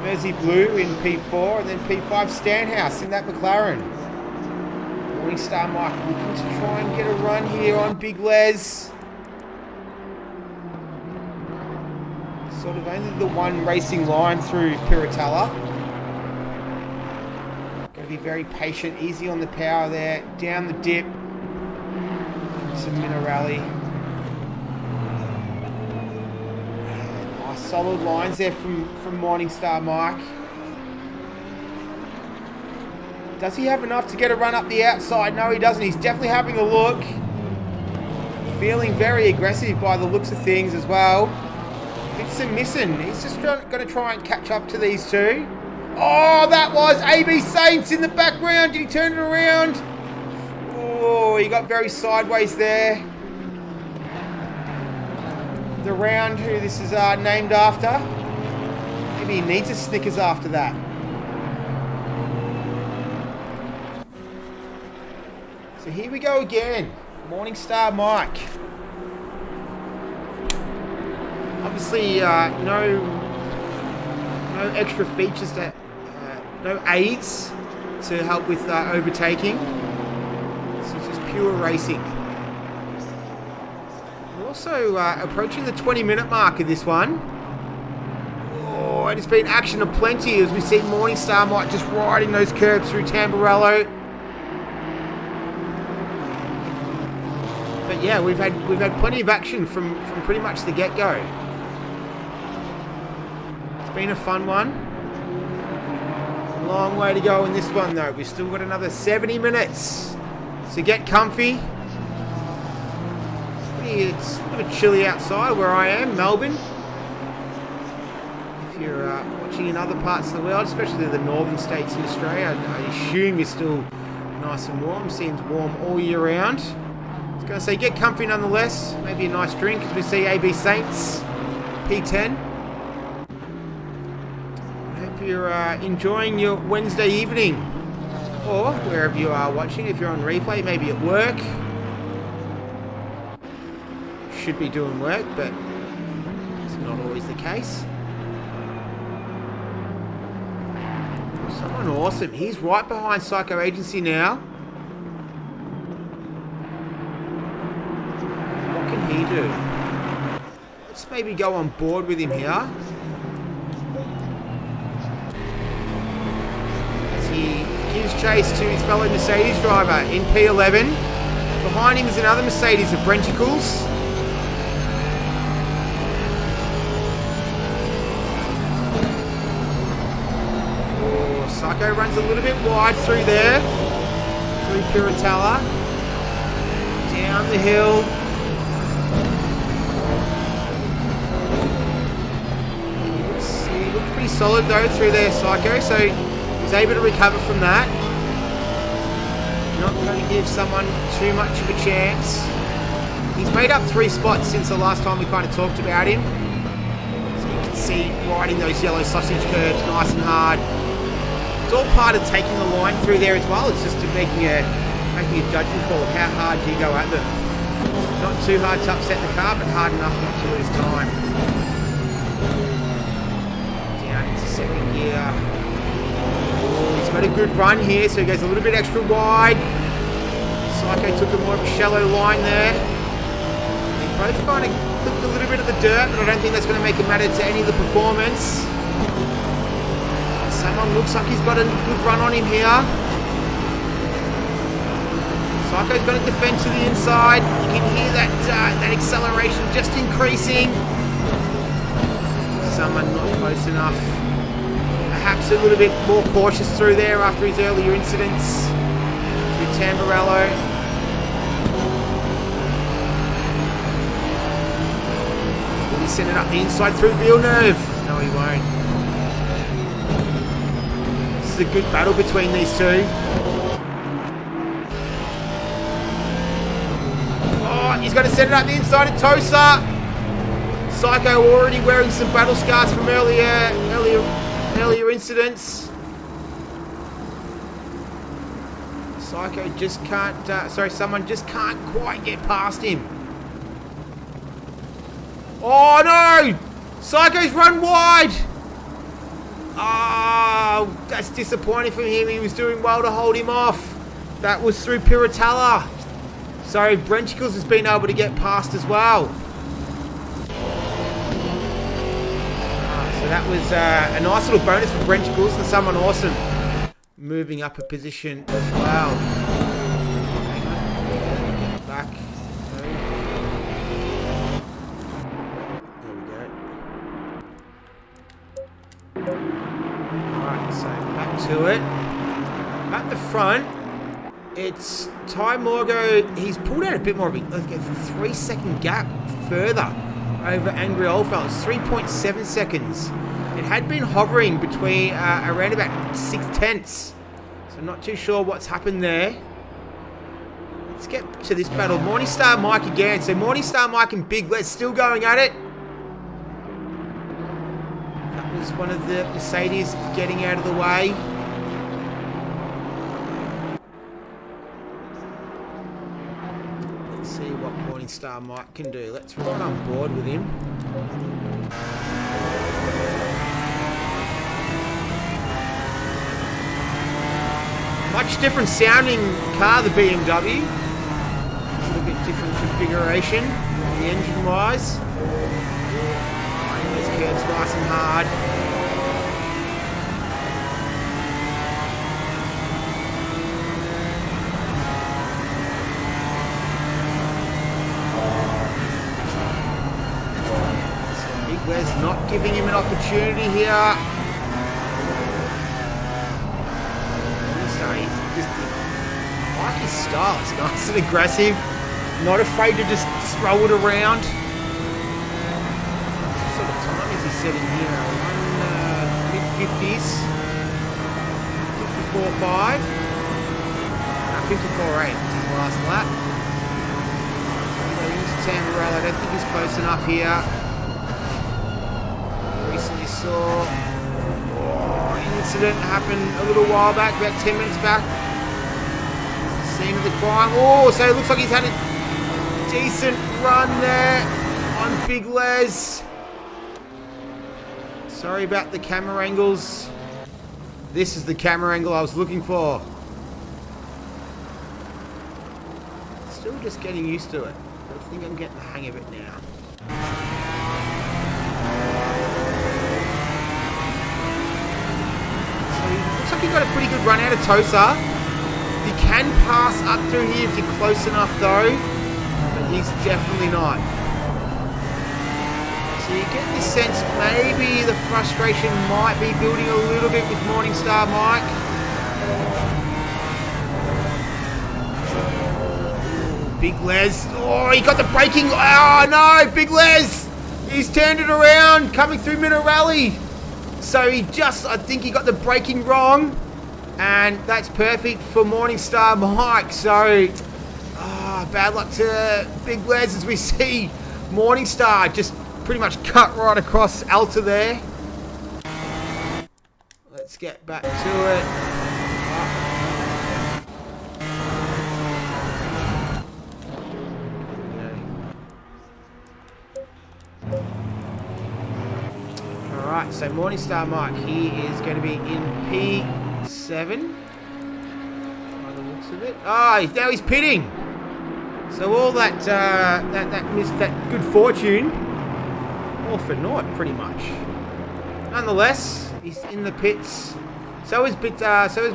Mersey Blue in P4 and then P5 Stanhouse in that McLaren. Morningstar Mike looking to try and get a run here on Big Les. Sort of only the one racing line through Piratella. Got to be very patient, easy on the power there, down the dip. Some Minerali. Nice solid lines there from Morningstar Mike. Does he have enough to get a run up the outside? No, he doesn't. He's definitely having a look. Feeling very aggressive by the looks of things as well. It's a missing. He's just going to try and catch up to these two. Oh, that was AB Saints in the background. Did he turn it around? Oh, he got very sideways there. The round who this is named after. Maybe he needs a Snickers after that. So here we go again. Morningstar Mike. Obviously, no extra features, no aids to help with overtaking. This is just pure racing. We're also approaching the 20-minute mark of this one. Oh, and it's been action aplenty as we see Morningstar Mike just riding those curbs through Tamburello. But yeah, we've had plenty of action from pretty much the get-go. It's been a fun one. Long way to go in this one though. We've still got another 70 minutes. So get comfy. It's a bit chilly outside where I am, Melbourne. If you're watching in other parts of the world, especially the northern states in Australia, I assume you're still nice and warm. Seems warm all year round. I was going to say, get comfy nonetheless. Maybe a nice drink as we see AB Saints, P10. I hope you're enjoying your Wednesday evening. Or wherever you are watching. If you're on replay, maybe at work. Should be doing work, but it's not always the case. Someone awesome. He's right behind Psycho Agency now. He do? Let's maybe go on board with him here. chase to his fellow Mercedes driver in P11. Behind him is another Mercedes of Brenticles. Oh, Psycho runs a little bit wide through there. Through Piratella. Down the hill. He looks pretty solid though through there, Psycho, so he's able to recover from that. Not going to give someone too much of a chance. He's made up 3 spots since the last time we kind of talked about him. So you can see riding those yellow sausage curbs nice and hard. It's all part of taking the line through there as well. It's just making a judgment call of how hard do you go at them. Not too hard to upset the car, but hard enough not to lose time. Down into second gear. He's got a good run here, so he goes a little bit extra wide. Psycho took a more of a shallow line there. They both kind of clipped a little bit of the dirt, but I don't think that's going to make it matter to any of the performance. Someone looks like he's got a good run on him here. Psycho's going to defend to the inside. You can hear that acceleration just increasing. Someone not close enough. Perhaps a little bit more cautious through there after his earlier incidents with Tamburello. Will he send it up the inside through Villeneuve? No, he won't. This is a good battle between these two. Oh, he's going to send it up the inside of Tosa. Psycho already wearing some battle scars from earlier incidents. Psycho just can't, someone just can't quite get past him. Oh no! Psycho's run wide! Oh, that's disappointing for him. He was doing well to hold him off. That was through Piratella. So Brenticles has been able to get past as well. So that was a nice little bonus for Brenticles and someone awesome. Moving up a position as well. Hang on. Get back. There we go. Alright, so back to it. At the front, it's Ty Morgo. He's pulled out a bit more of a 3-second gap further over Angry Oldfeld. It's 3.7 seconds. It had been hovering between around about 6/10. So I'm not too sure what's happened there. Let's get to this battle. Morningstar Mike again. So Morningstar Mike and Big Les still going at it. That was one of the Mercedes getting out of the way. Let's see what Morningstar Mike can do. Let's ride on board with him. Much different sounding car, the BMW. A little bit different configuration, the engine wise. Those curves nice and hard. So Big Les not giving him an opportunity here. I like his style. It's nice and aggressive. Not afraid to just throw it around. What sort of time is he setting here? Mid-50s. 54.5. 54.8 is his last lap. Going into Tamburello. I don't think he's close enough here. Recently saw an incident happened a little while back, about 10 minutes back. Scene of the crime. Oh, so it looks like he's had a decent run there on Big Les. Sorry about the camera angles. This is the camera angle I was looking for. Still just getting used to it. I think I'm getting the hang of it now. So he looks like he got a pretty good run out of Tosa. You can pass up through here if you're close enough though, but he's definitely not. So you get this sense maybe the frustration might be building a little bit with Morningstar Mike. Big Les. Oh, he got the braking. Oh no, Big Les. He's turned it around coming through middle rally. So I think he got the braking wrong. And that's perfect for Morningstar Mike. So, bad luck to Big Les as we see Morningstar just pretty much cut right across Alta there. Let's get back to it. Alright, so Morningstar Mike, he is going to be in P7 by the looks of it. Now he's pitting. So all that good fortune, all for naught, pretty much. Nonetheless, he's in the pits. So is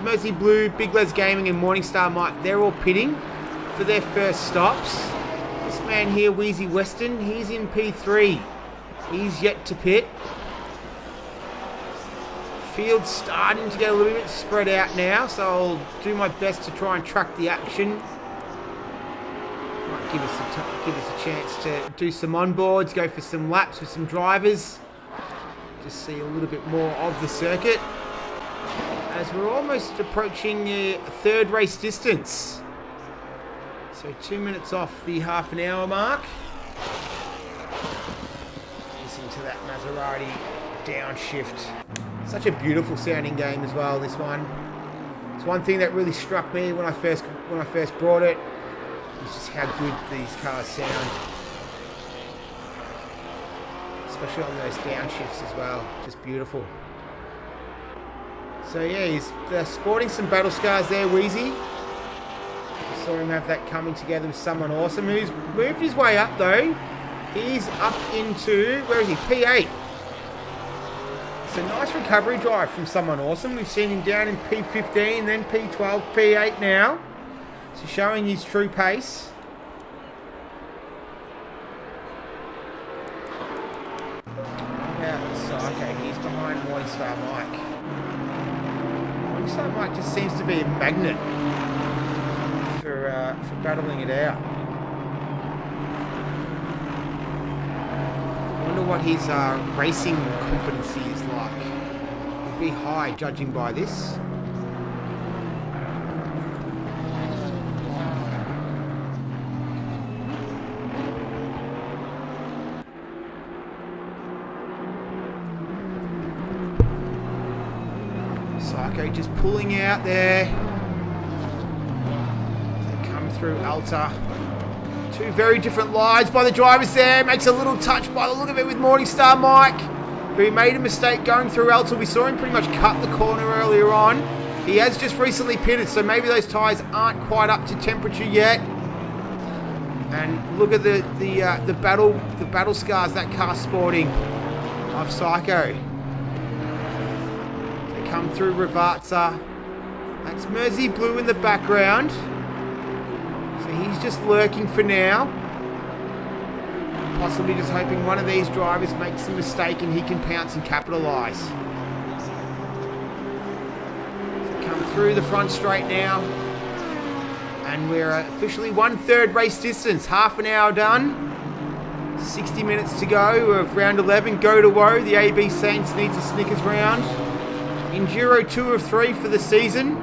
Mercy Blue, Big Les Gaming, and Morningstar Mike. They're all pitting for their first stops. This man here, Wheezy Weston, he's in P3. He's yet to pit. Field's starting to get a little bit spread out now, so I'll do my best to try and track the action. Might give us a chance to do some onboards, go for some laps with some drivers. Just see a little bit more of the circuit. As we're almost approaching the third race distance. So 2 minutes off the half an hour mark. Listen to that Maserati downshift. Such a beautiful sounding game as well, this one. It's one thing that really struck me when I first brought it. Is just how good these cars sound. Especially on those downshifts as well. Just beautiful. So yeah, he's sporting some battle scars there, Wheezy. I saw him have that coming together with someone awesome who's moved his way up though. He's up into, where is he? P8. It's a nice recovery drive from someone awesome. We've seen him down in P15, then P12, P8 now. So showing his true pace. Okay, he's behind Morningstar Mike. Morningstar Mike just seems to be a magnet for battling it out. I wonder what his racing competency is like. It'd be high, judging by this. Psycho just pulling out there. They come through Alta. Two very different lines by the drivers there. Makes a little touch by the look of it with Morningstar Mike, who made a mistake going through Alta. We saw him pretty much cut the corner earlier on. He has just recently pitted, so maybe those tyres aren't quite up to temperature yet. And look at the battle scars that car's sporting of Psycho. They come through Ravazza. That's Mersey Blue in the background. So he's just lurking for now. Possibly just hoping one of these drivers makes a mistake and he can pounce and capitalise. So come through the front straight now. And we're officially 1/3 race distance. Half an hour done. 60 minutes to go of round 11. Go to woe. The AB Saints needs a Snickers round. Enduro 2 of 3 for the season.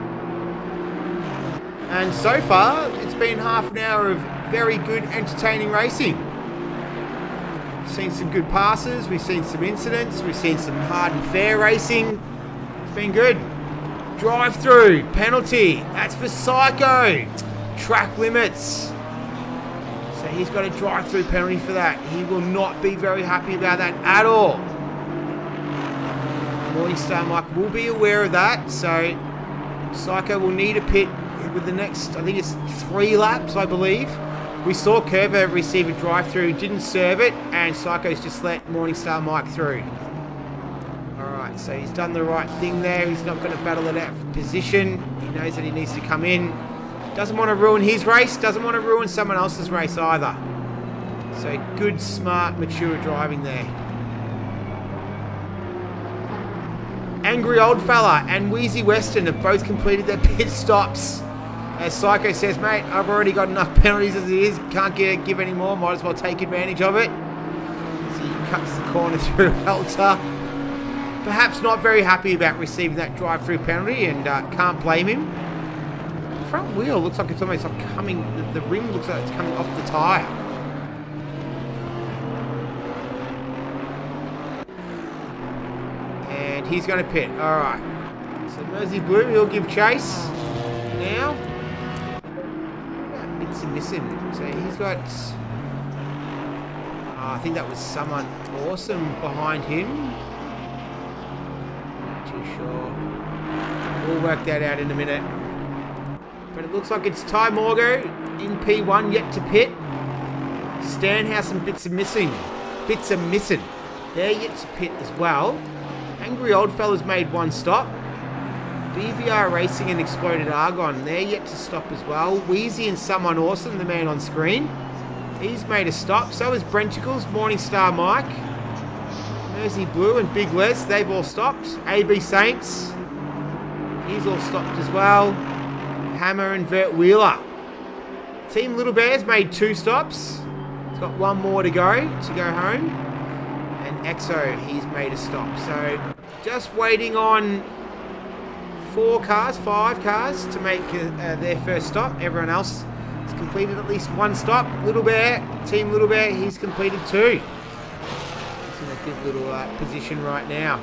And so far, it's been half an hour of very good, entertaining racing. We've seen some good passes, we've seen some incidents, we've seen some hard and fair racing. It's been good. Drive-through, penalty, that's for Psycho. Track limits. So he's got a drive-through penalty for that. He will not be very happy about that at all. Morningstar Mike will be aware of that, so Psycho will need a pit with the next, I think it's 3 laps, I believe. We saw Curver receive a drive-through, didn't serve it, and Psycho's just let Morningstar Mike through. Alright, so he's done the right thing there. He's not going to battle it out for position. He knows that he needs to come in. Doesn't want to ruin his race, doesn't want to ruin someone else's race either. So good, smart, mature driving there. Angry Old Fella and Wheezy Western have both completed their pit stops. As Psycho says, mate, I've already got enough penalties as it is. Can't give any more. Might as well take advantage of it. As he cuts the corner through Helter. Perhaps not very happy about receiving that drive-through penalty, and can't blame him. The front wheel looks like it's almost like coming... The rim looks like it's coming off the tyre. And he's going to pit. Alright. So Mersey Blue, he'll give chase. Now... Bits are missing. So he's got... I think that was someone awesome behind him. Not too sure. We'll work that out in a minute. But it looks like it's Ty Morgo in P1 yet to pit. Stanhouse and Bits are missing. Bits are missing. They're yet to pit as well. Angry Old Fella's made one stop. BVR Racing and Exploded Argon, they're yet to stop as well. Wheezy and Someone Awesome, the man on screen, he's made a stop. So is Brenticles, Morningstar Mike, Mersey Blue and Big Les, they've all stopped. AB Saints, he's all stopped as well. Hammer and Vert Wheeler. Team Little Bear's made 2 stops. He's got 1 more to go home. And Exo, he's made a stop. So just waiting on 5 cars to make their first stop. Everyone else has completed at least 1 stop. Little Bear, Team Little Bear, he's completed 2. He's in a good little position right now.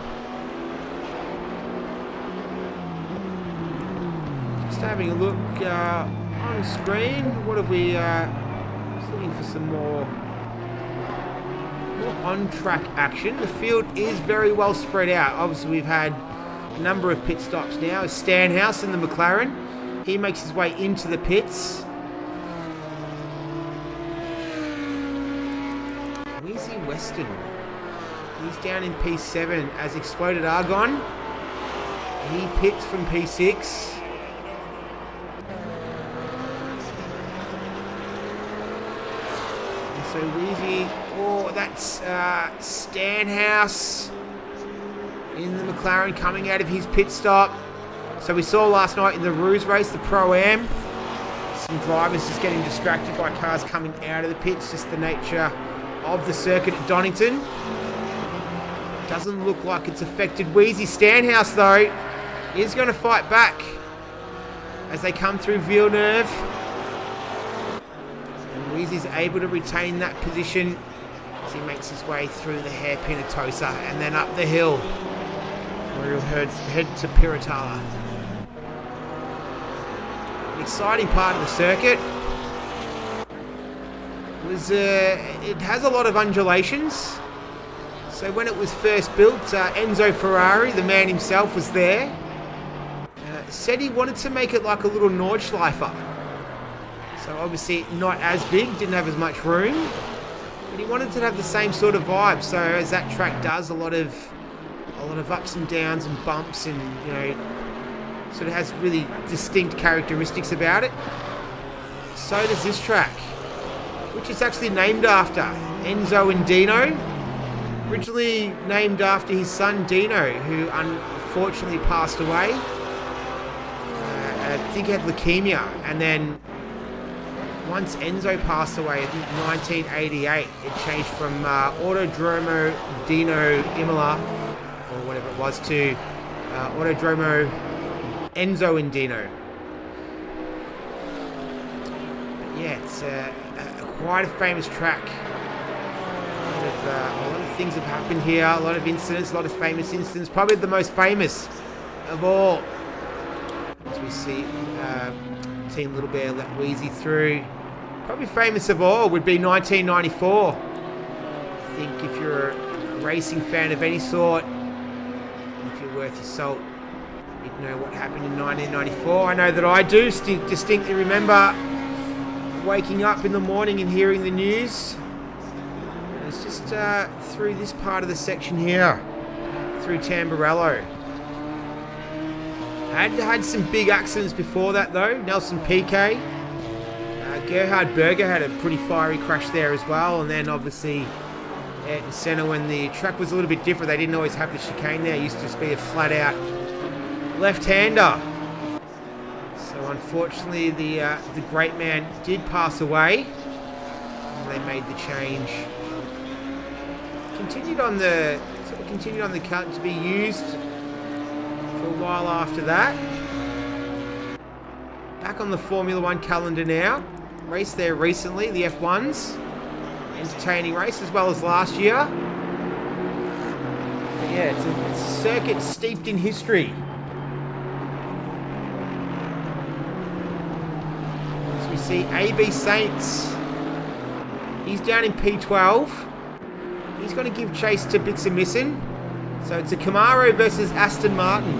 Just having a look on screen. What have we... just looking for some more on-track action. The field is very well spread out. Obviously, we've had a number of pit stops now. Stanhouse in the McLaren. He makes his way into the pits. Wheezy Western. He's down in P7 as Exploded Argon. He pits from P6. And so Wheezy... Oh, that's Stanhouse in the McLaren coming out of his pit stop. So we saw last night in the Ruse race, the Pro-Am, some drivers just getting distracted by cars coming out of the pits, just the nature of the circuit at Donington. Doesn't look like it's affected Wheezy. Stanhouse, though, is going to fight back as they come through Villeneuve. And Wheezy's able to retain that position as he makes his way through the hairpin of Tosa and then up the hill, where he'll head to Piratala. An exciting part of the circuit. It has a lot of undulations. So when it was first built, Enzo Ferrari, the man himself, was there. Said he wanted to make it like a little Nordschleifer. So obviously not as big, didn't have as much room, but he wanted to have the same sort of vibe. So as that track does, a lot of ups and downs and bumps, and sort of has really distinct characteristics about it. So does this track, which is actually named after Enzo and Dino. Originally named after his son Dino, who unfortunately passed away. I think he had leukemia, and then once Enzo passed away, I think 1988, it changed from Autodromo Dino Imola, or whatever it was, to Autodromo Enzo and Dino. But yeah, it's quite a famous track. A lot of things have happened here, a lot of incidents, a lot of famous incidents. Probably the most famous of all, as we see Team Little Bear let Wheezy through. Probably famous of all would be 1994. I think if you're a racing fan of any sort, if you're worth your salt, you'd know what happened in 1994. I know that I do distinctly remember waking up in the morning and hearing the news. And it's just through this part of the section here, through Tamburello. Had some big accidents before that though. Nelson Piquet. Gerhard Berger had a pretty fiery crash there as well. And then obviously at Senna, when the track was a little bit different, they didn't always have the chicane there. It used to just be a flat out left-hander. So unfortunately the great man did pass away. And they made the change. Continued on the cut to be used for a while after that. Back on the Formula One calendar now. Race there recently, the F1s. Entertaining race as well as last year. But yeah, it's a circuit steeped in history. As we see AB Saints. He's down in P12. He's going to give chase to Bits and Missing. So it's a Camaro versus Aston Martin.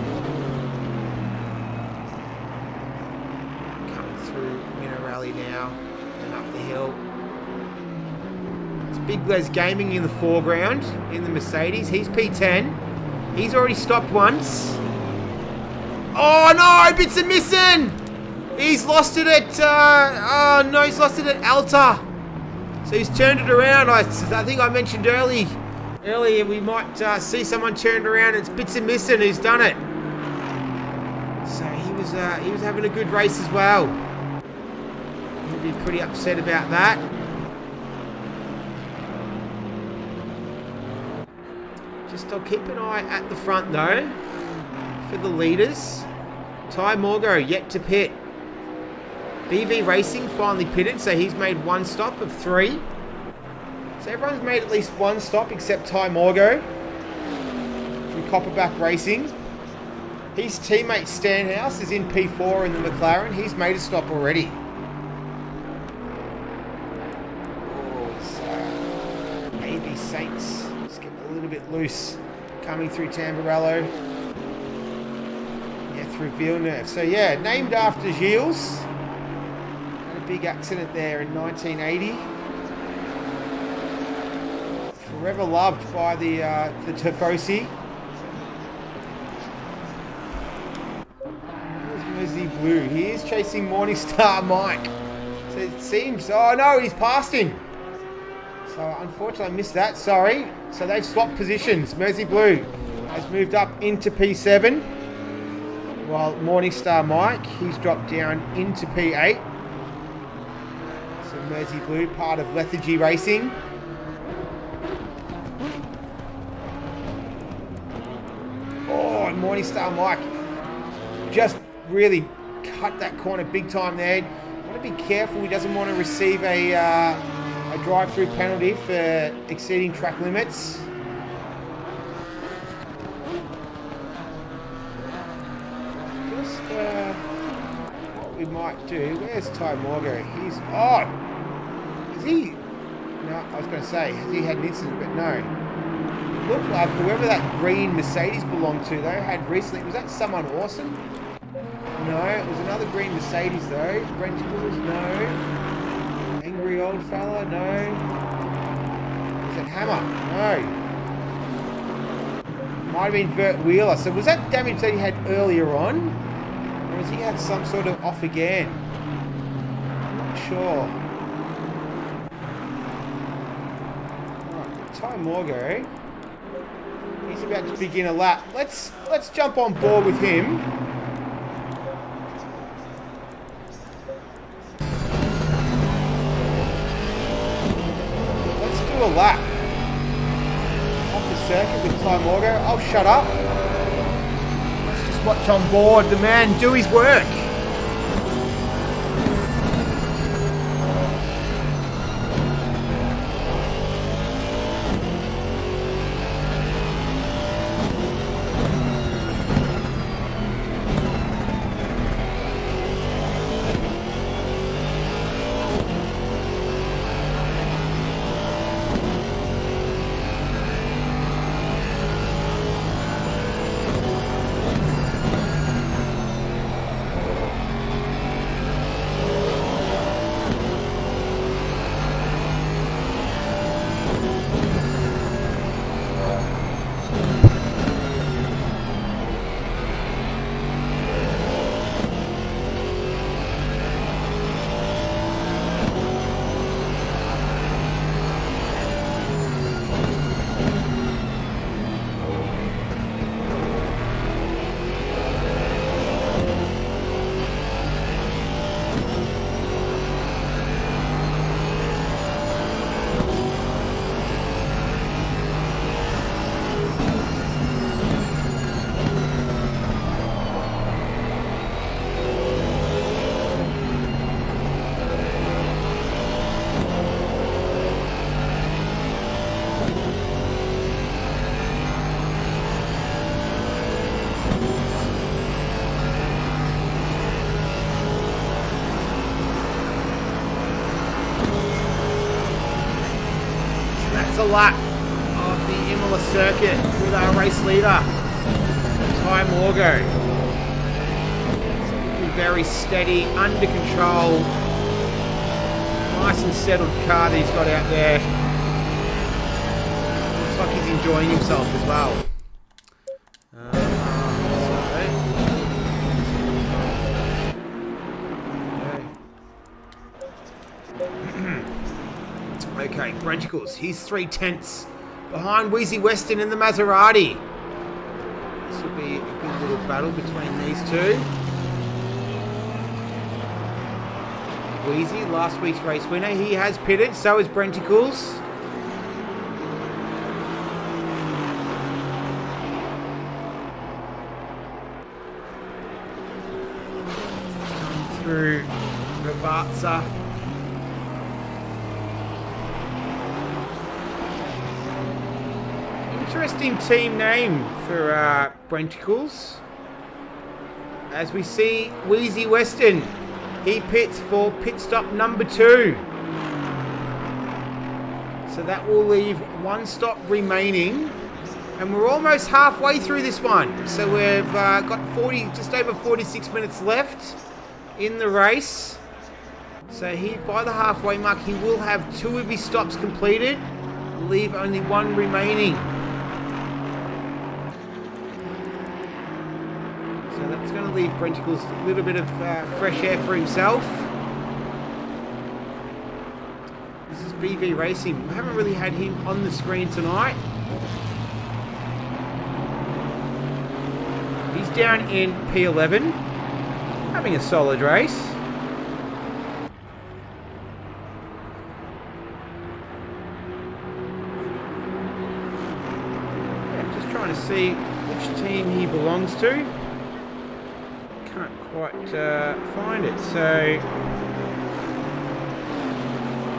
Coming through Minnow Rally now and up the hill. It's Big Les Gaming in the foreground in the Mercedes. He's P10. He's already stopped once. Oh no, Bits and Missing! He's lost it at, he's lost it at Alta. So he's turned it around. I think I mentioned earlier we might see someone turned around. It's Bits and Missing who's done it. So he was having a good race as well. He'll be pretty upset about that. I'll keep an eye at the front though for the leaders. Ty Morgo yet to pit. BV Racing finally pitted, so he's made one stop of 3. So everyone's made at least one stop except Ty Morgo from Copperback Racing. His teammate Stanhouse is in P4 in the McLaren. He's made a stop already. AB Saints just getting a little bit loose coming through Tamburello. Yeah, through Villeneuve. So yeah, named after Gilles. Big accident there in 1980. Forever loved by the Tifosi. There's Mersey Blue. He is chasing Morningstar Mike. So it seems... Oh no, he's passed him. So unfortunately I missed that. Sorry. So they've swapped positions. Mersey Blue has moved up into P7. While Morningstar Mike, he's dropped down into P8. Mersey Blue, part of Lethargy Racing. Oh, and Morningstar Mike just really cut that corner big time there. Want to be careful, he doesn't want to receive a drive-through penalty for exceeding track limits. Just what we might do, where's Ty Morgo? He's, is he? No, I was going to say, has he had an incident? But no. It looked like whoever that green Mercedes belonged to, though, had recently... Was that someone awesome? No, it was another green Mercedes, though. Rentables, no. Angry old fella, no. Was it Hammer? No. Might have been Bert Wheeler. So was that damage that he had earlier on? Or has he had some sort of off again? I'm not sure. Ty Morgo, he's about to begin a lap. Let's jump on board with him. Let's do a lap off the circuit with Ty Morgo. Oh, shut up. Let's just watch on board the man do his work. a lap of the Imola circuit with our race leader, Imola. Very steady, under control, nice and settled car that he's got out there. Looks like he's enjoying himself as well. Okay, Brenticles, he's 3/10 behind Wheezy Weston in the Maserati. This will be a good little battle between these two. Wheezy, last week's race winner, he has pitted, so is Brenticles. Come through Ravazza. Interesting team name for Brenticles. As we see Wheezy Weston, he pits for pit stop number 2. So that will leave one stop remaining. And we're almost halfway through this one. So we've got just over 46 minutes left in the race. So by the halfway mark, he will have 2 of his stops completed. Leave only 1 remaining. So that's going to leave Brenticles a little bit of fresh air for himself. This is BV Racing. We haven't really had him on the screen tonight. He's down in P11, having a solid race. Yeah, just trying to see which team he belongs to. Can't quite find it, so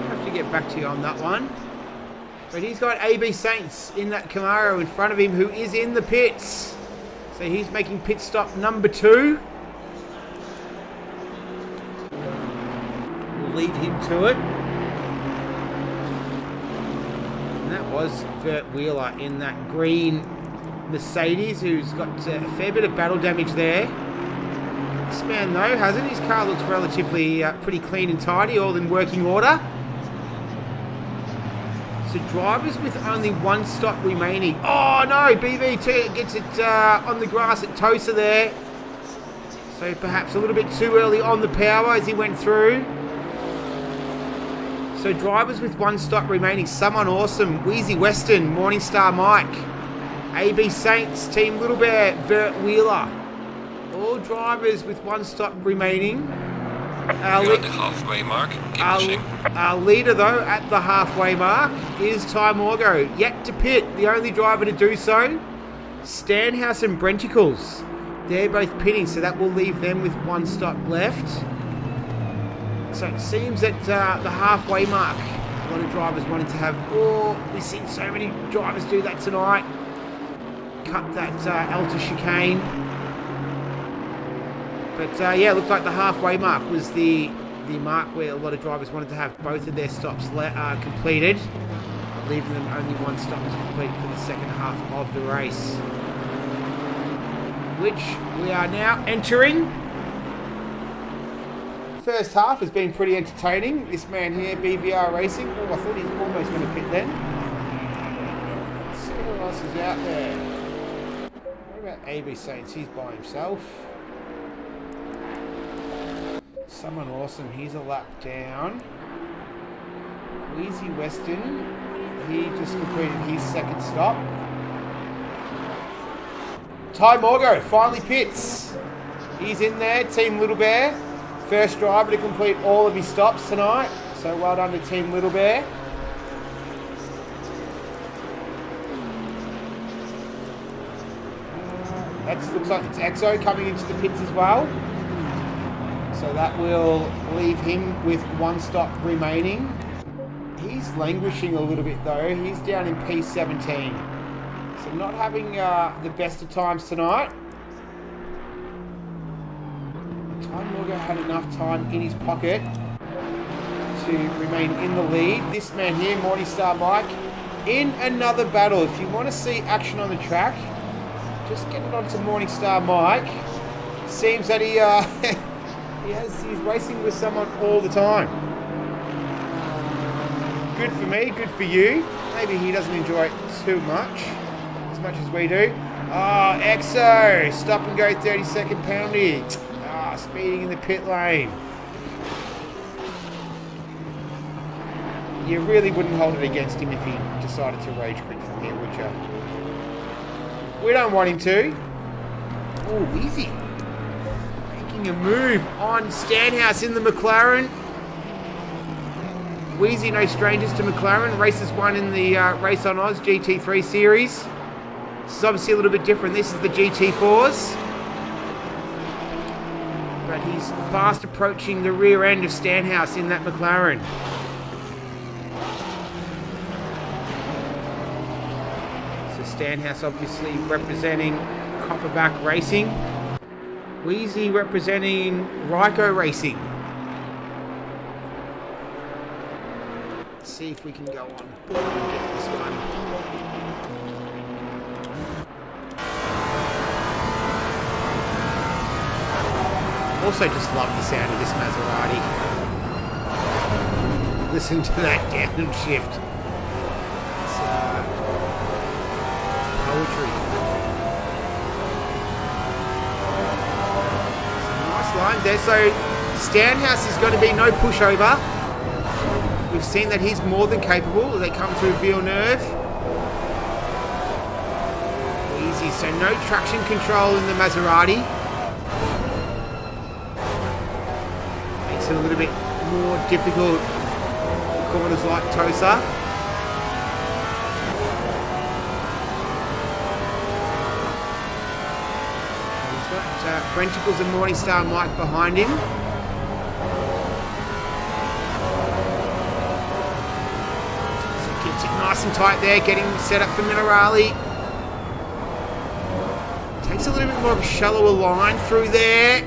have to get back to you on that one. But he's got AB Saints in that Camaro in front of him, who is in the pits. So he's making pit stop number 2. We'll leave him to it. And that was Vert Wheeler in that green Mercedes, who's got a fair bit of battle damage there. This man, though, hasn't. His car looks relatively pretty clean and tidy, all in working order. So drivers with only 1 stop remaining. Oh no, BV2 gets it on the grass at Tosa there. So perhaps a little bit too early on the power as he went through. So drivers with 1 stop remaining. Someone awesome. Wheezy Weston, Morningstar Mike. AB Saints, Team Little Bear, Vert Wheeler. All drivers with 1 stop remaining. You're at the halfway mark. Keep pushing. Our leader, though, at the halfway mark is Imola, yet to pit. The only driver to do so, Stanhouse and Brenticles. They're both pitting, so that will leave them with 1 stop left. So it seems that the halfway mark, a lot of drivers wanted to have. Oh, we've seen so many drivers do that tonight. Cut that Elter chicane. But yeah, it looked like the halfway mark was the mark where a lot of drivers wanted to have both of their stops completed, leaving them only 1 stop to complete for the second half of the race, which we are now entering. First half has been pretty entertaining. This man here, BVR Racing. Oh, I thought he was almost going to pit then. Let's see who else is out there. What about AB Saints? He's by himself. Someone awesome, he's a lap down. Wheezy Weston, he just completed his 2nd stop. Imola finally pits. He's in there, Team Little Bear. First driver to complete all of his stops tonight. So well done to Team Little Bear. That looks like it's Exo coming into the pits as well. So that will leave him with 1 stop remaining. He's languishing a little bit though. He's down in P17. So not having the best of times tonight. Imola had enough time in his pocket to remain in the lead. This man here, Morningstar Mike, in another battle. If you want to see action on the track, just get it onto Morningstar Mike. Seems that he's racing with someone all the time. Good for me, good for you. Maybe he doesn't enjoy it too much as we do. Oh, Exo, stop and go 30-second penalty. Speeding in the pit lane. You really wouldn't hold it against him if he decided to rage quit from here, would you? We don't want him to. Oh, easy. Making a move on Stanhouse in the McLaren. Wheezy, no strangers to McLaren. Races won in the Race on Oz GT3 series. This is obviously a little bit different. This is the GT4s. But he's fast approaching the rear end of Stanhouse in that McLaren. So Stanhouse obviously representing Copperback Racing. Wheezy representing Ryko Racing. Let's see if we can go on board and get this one. Also just love the sound of this Maserati. Listen to that downshift. It's poetry. Some nice lines there. So Stanhouse is going to be no pushover. We've seen that he's more than capable. They come through Villeneuve. Easy. So no traction control in the Maserati. A little bit more difficult corners like Tosa. He's got Brenticles and Morningstar Mike behind him. So keeps it nice and tight there, getting set up for Minerali. Takes a little bit more of a shallower line through there.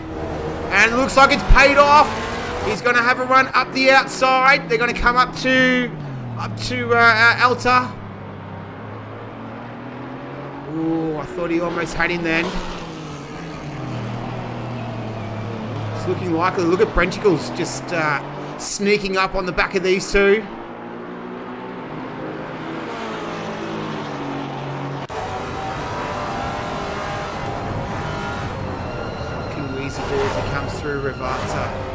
And it looks like it's paid off. He's going to have a run up the outside. They're going to come up to Alta. Ooh, I thought he almost had him then. It's looking likely. Look at Brenticles just sneaking up on the back of these two. What can Weezy do as he comes through Rivata?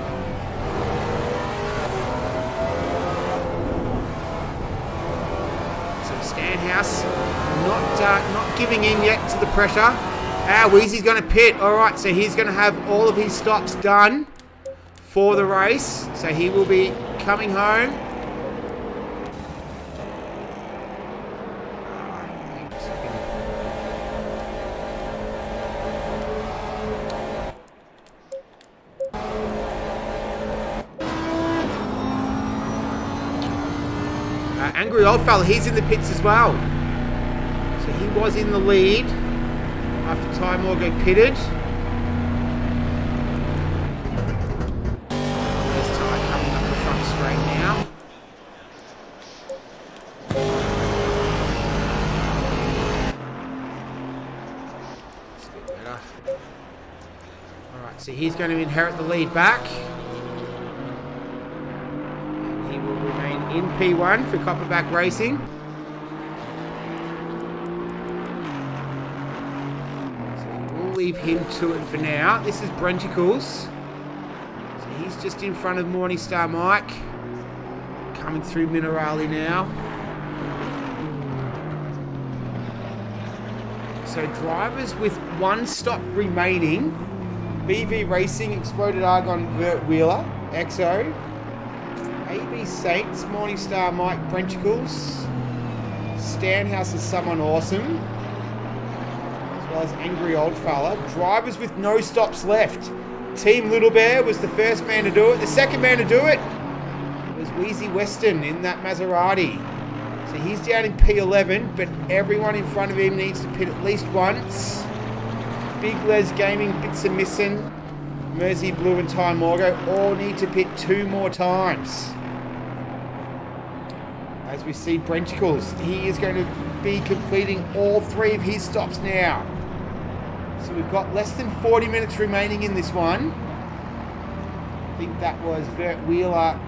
Stanhouse not giving in yet to the pressure. Wheezy's going to pit. Alright, so he's going to have all of his stops done for the race. So he will be coming home. Angry Old Fella, he's in the pits as well. So he was in the lead after Ty Morgan pitted. There's Ty coming up the front straight now. That's a bit better. Alright, so he's going to inherit the lead back. In P1 for Copperback Racing. So we'll leave him to it for now. This is Brenticles. So he's just in front of Morningstar Mike. Coming through Minerali now. So drivers with one stop remaining. BV Racing, Exploded Argon, Vert Wheeler, XO. AB Saints, Morningstar Mike, Brenticles. Stanhouse is someone awesome. As well as Angry Old Fella. Drivers with no stops left. Team Little Bear was the first man to do it. The second man to do it was Wheezy Weston in that Maserati. So he's down in P11, but everyone in front of him needs to pit at least once. Big Les Gaming, Bits of Missing, Mersey Blue and Ty Morgo all need to pit 2 more times. As we see Brenticles, he is going to be completing all 3 of his stops now. So we've got less than 40 minutes remaining in this one. I think that was Vert Wheeler.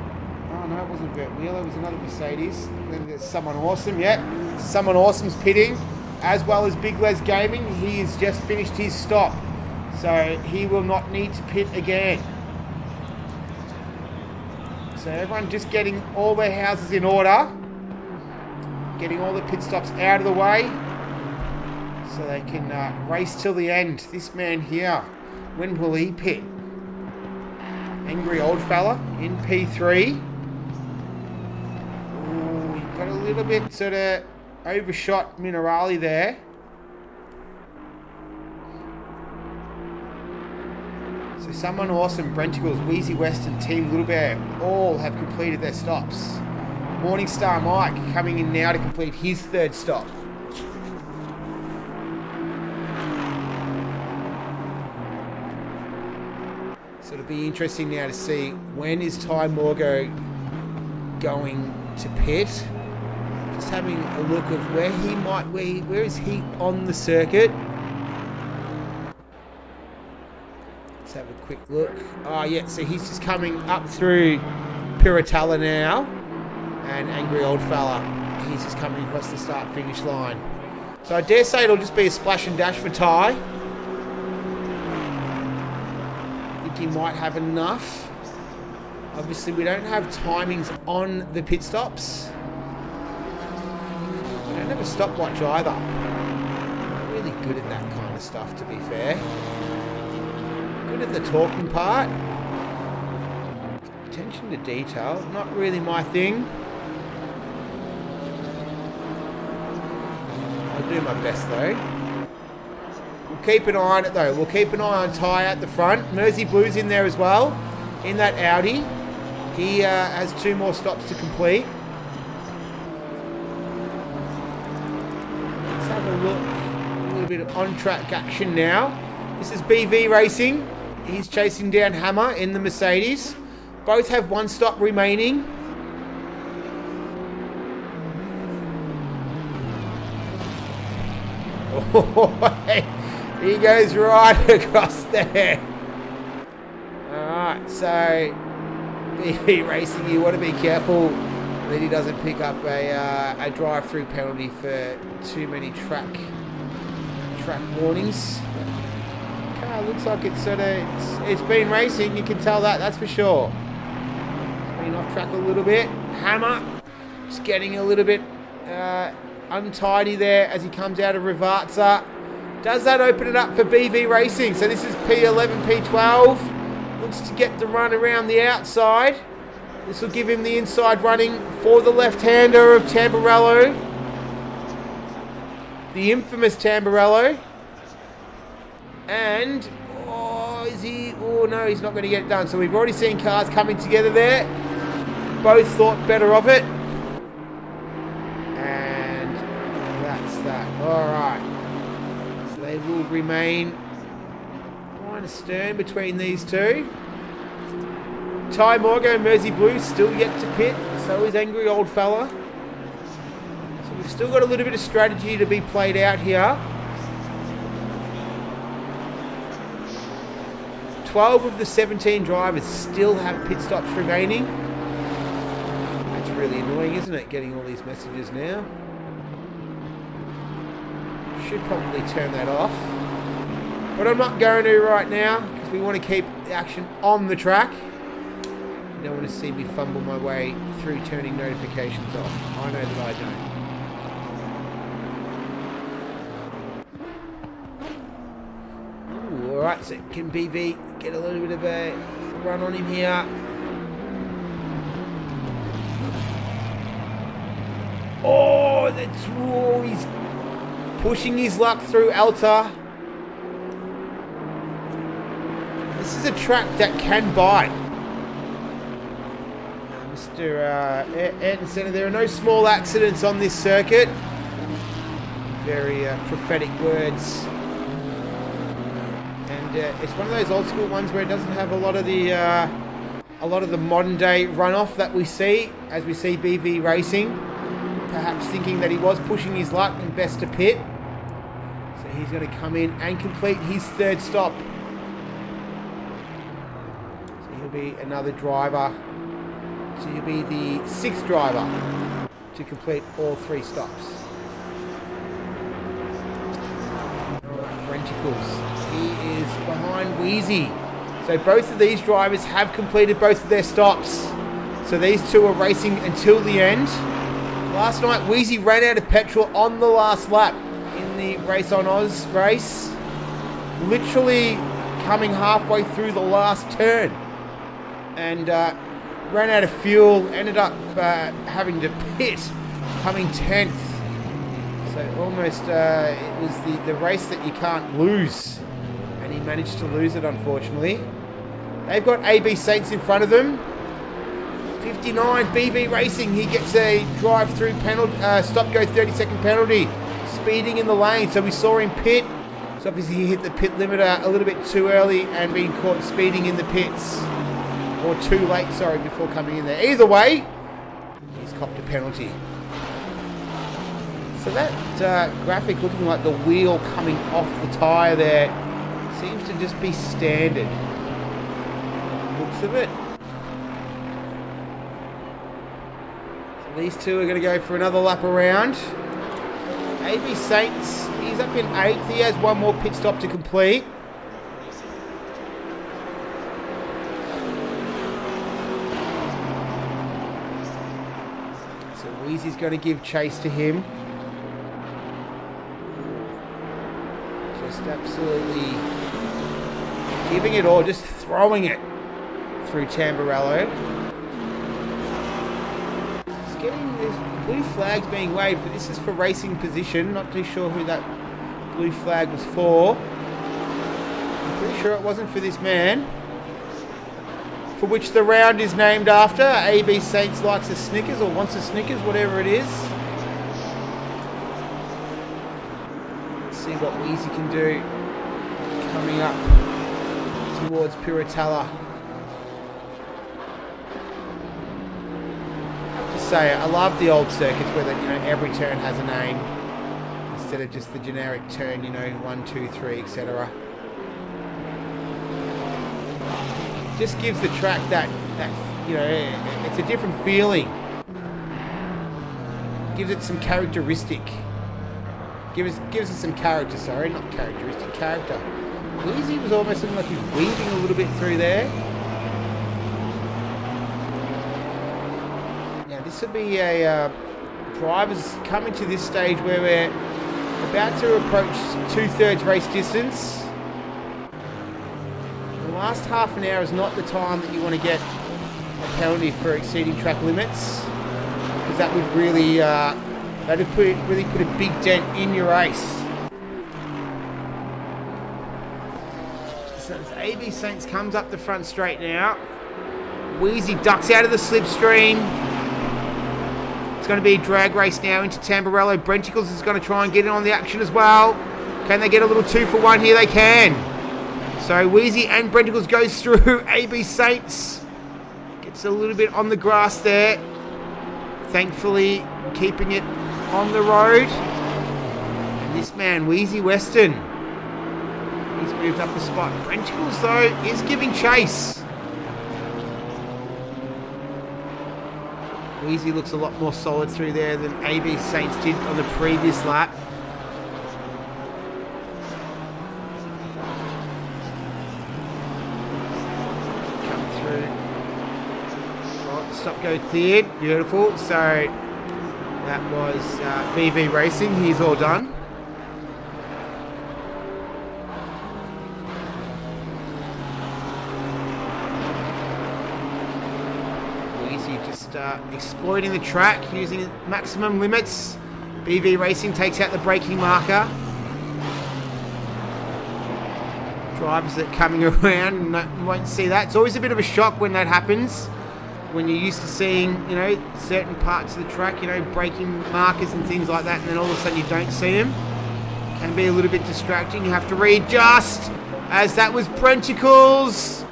Oh no, it wasn't Vert Wheeler, it was another Mercedes. Then there's Someone Awesome, yep. Someone Awesome's pitting, as well as Big Les Gaming. He has just finished his stop, so he will not need to pit again. So everyone just getting all their houses in order, getting all the pit stops out of the way, so they can race till the end. This man here, when will he pit? Angry old fella in P3. Ooh, he got a little bit sort of overshot Minerali there. So Someone Awesome, Brenticles, Wheezy West and Team Little Bear all have completed their stops. Morningstar Mike coming in now to complete his 3rd stop. So it'll be interesting now to see when is Ty Morgo going to pit. Just having a look of where he might be. Where is he on the circuit? Let's have a quick look. Oh yeah, so he's just coming up through Piratella now. And Angry Old Fella, he's just coming across the start-finish line. So I dare say it'll just be a splash and dash for Ty. I think he might have enough. Obviously, we don't have timings on the pit stops. We don't have a stopwatch either. Not really good at that kind of stuff, to be fair. Good at the talking part. Attention to detail, not really my thing. I'll do my best though. We'll keep an eye on it though. We'll keep an eye on Ty at the front. Mersey Blue's in there as well, in that Audi. He has 2 more stops to complete. Let's have a look. A little bit of on-track action now. This is BV Racing. He's chasing down Hammer in the Mercedes. Both have 1 stop remaining. Oh, he goes right across there. Alright, so BV Racing, you want to be careful that he doesn't pick up a drive-through penalty for too many track warnings. Car looks like it's been racing, you can tell that's for sure. It's been off track a little bit. Hammer just getting a little bit untidy there as he comes out of Rivarza. Does that open it up for BV Racing? So this is P11, P12. Looks to get the run around the outside. This will give him the inside running for the left-hander of Tamburello. The infamous Tamburello. And, is he? Oh no, he's not going to get it done. So we've already seen cars coming together there. Both thought better of it. And that's that. Alright. So they will remain kind of stern between these two. Ty Morgo and Mersey Blue still yet to pit. So is Angry Old Fella. So we've still got a little bit of strategy to be played out here. 12 of the 17 drivers still have pit stops remaining. That's really annoying, isn't it? Getting all these messages now. Should probably turn that off. But I'm not going to right now because we want to keep the action on the track. You don't want to see me fumble my way through turning notifications off. I know that I don't. Alright, so can BV get a little bit of a run on him here? Oh, he's pushing his luck through Alta. This is a track that can bite. Mr. Ayrton Senna, there are no small accidents on this circuit. Very prophetic words. And it's one of those old school ones where it doesn't have a lot of the modern day runoff that we see as we see BV Racing. perhaps thinking that he was pushing his luck and best to pit. So he's going to come in and complete his third stop. So he'll be another driver. So he'll be the sixth driver to complete all 3 stops. Brenticles. He is behind Wheezy. So both of these drivers have completed both of their stops. So these two are racing until the end. Last night, Wheezy ran out of petrol on the last lap in the Race on Oz race. Literally coming halfway through the last turn. And ran out of fuel, ended up having to pit, coming 10th. So almost it was the race that you can't lose. And he managed to lose it, unfortunately. They've got AB Saints in front of them. 59, BV Racing. He gets a drive-through penalty, stop-go 30-second penalty. Speeding in the lane, so we saw him pit. So obviously he hit the pit limiter a little bit too early and being caught speeding in the pits. Or too late, sorry, before coming in there. Either way, he's copped a penalty. So that graphic looking like the wheel coming off the tyre there seems to just be standard. Looks of it. So these two are going to go for another lap around. AB Saints, he's up in 8th. He has one more pit stop to complete. So Wheezy's going to give chase to him. Just absolutely giving it all, just throwing it through Tamburello. Just getting this blue flag's being waved, but this is for racing position. Not too sure who that blue flag was for. I'm pretty sure it wasn't for this man, for which the round is named after. AB Saints likes a Snickers, or wants a Snickers, whatever it is. Let's see what Wheezy can do coming up towards Piratella. I have to say, I love the old circuits where every turn has a name instead of just the generic turn, 1, 2, 3, etc. Just gives the track that it's a different feeling. Gives it some characteristic. Gives it some character, sorry, not characteristic, character. Wheezy was almost looking like he was weaving a little bit through there. Now this would be a drivers coming to this stage where we're about to approach 2/3 race distance. The last half an hour is not the time that you want to get a penalty for exceeding track limits, because that would really really put a big dent in your race. So as AB Saints comes up the front straight now, Wheezy ducks out of the slipstream. It's going to be a drag race now into Tamburello. Brenticles is going to try and get in on the action as well. Can they get a little 2-for-1 here? They can. So Wheezy and Brenticles goes through. AB Saints gets a little bit on the grass there. Thankfully, keeping it on the road. And this man, Wheezy Weston, he's moved up the spot. Brenticles, though, is giving chase. Wheezy looks a lot more solid through there than AB Saints did on the previous lap. Come through. Oh, stop go cleared. Beautiful. So that was BV Racing. He's all done. Exploiting the track, using maximum limits. BV Racing takes out the braking marker. Drivers that are coming around won't see that. It's always a bit of a shock when that happens, when you're used to seeing, certain parts of the track, braking markers and things like that, and then all of a sudden you don't see them. Can be a little bit distracting. You have to readjust, as that was Brenticles.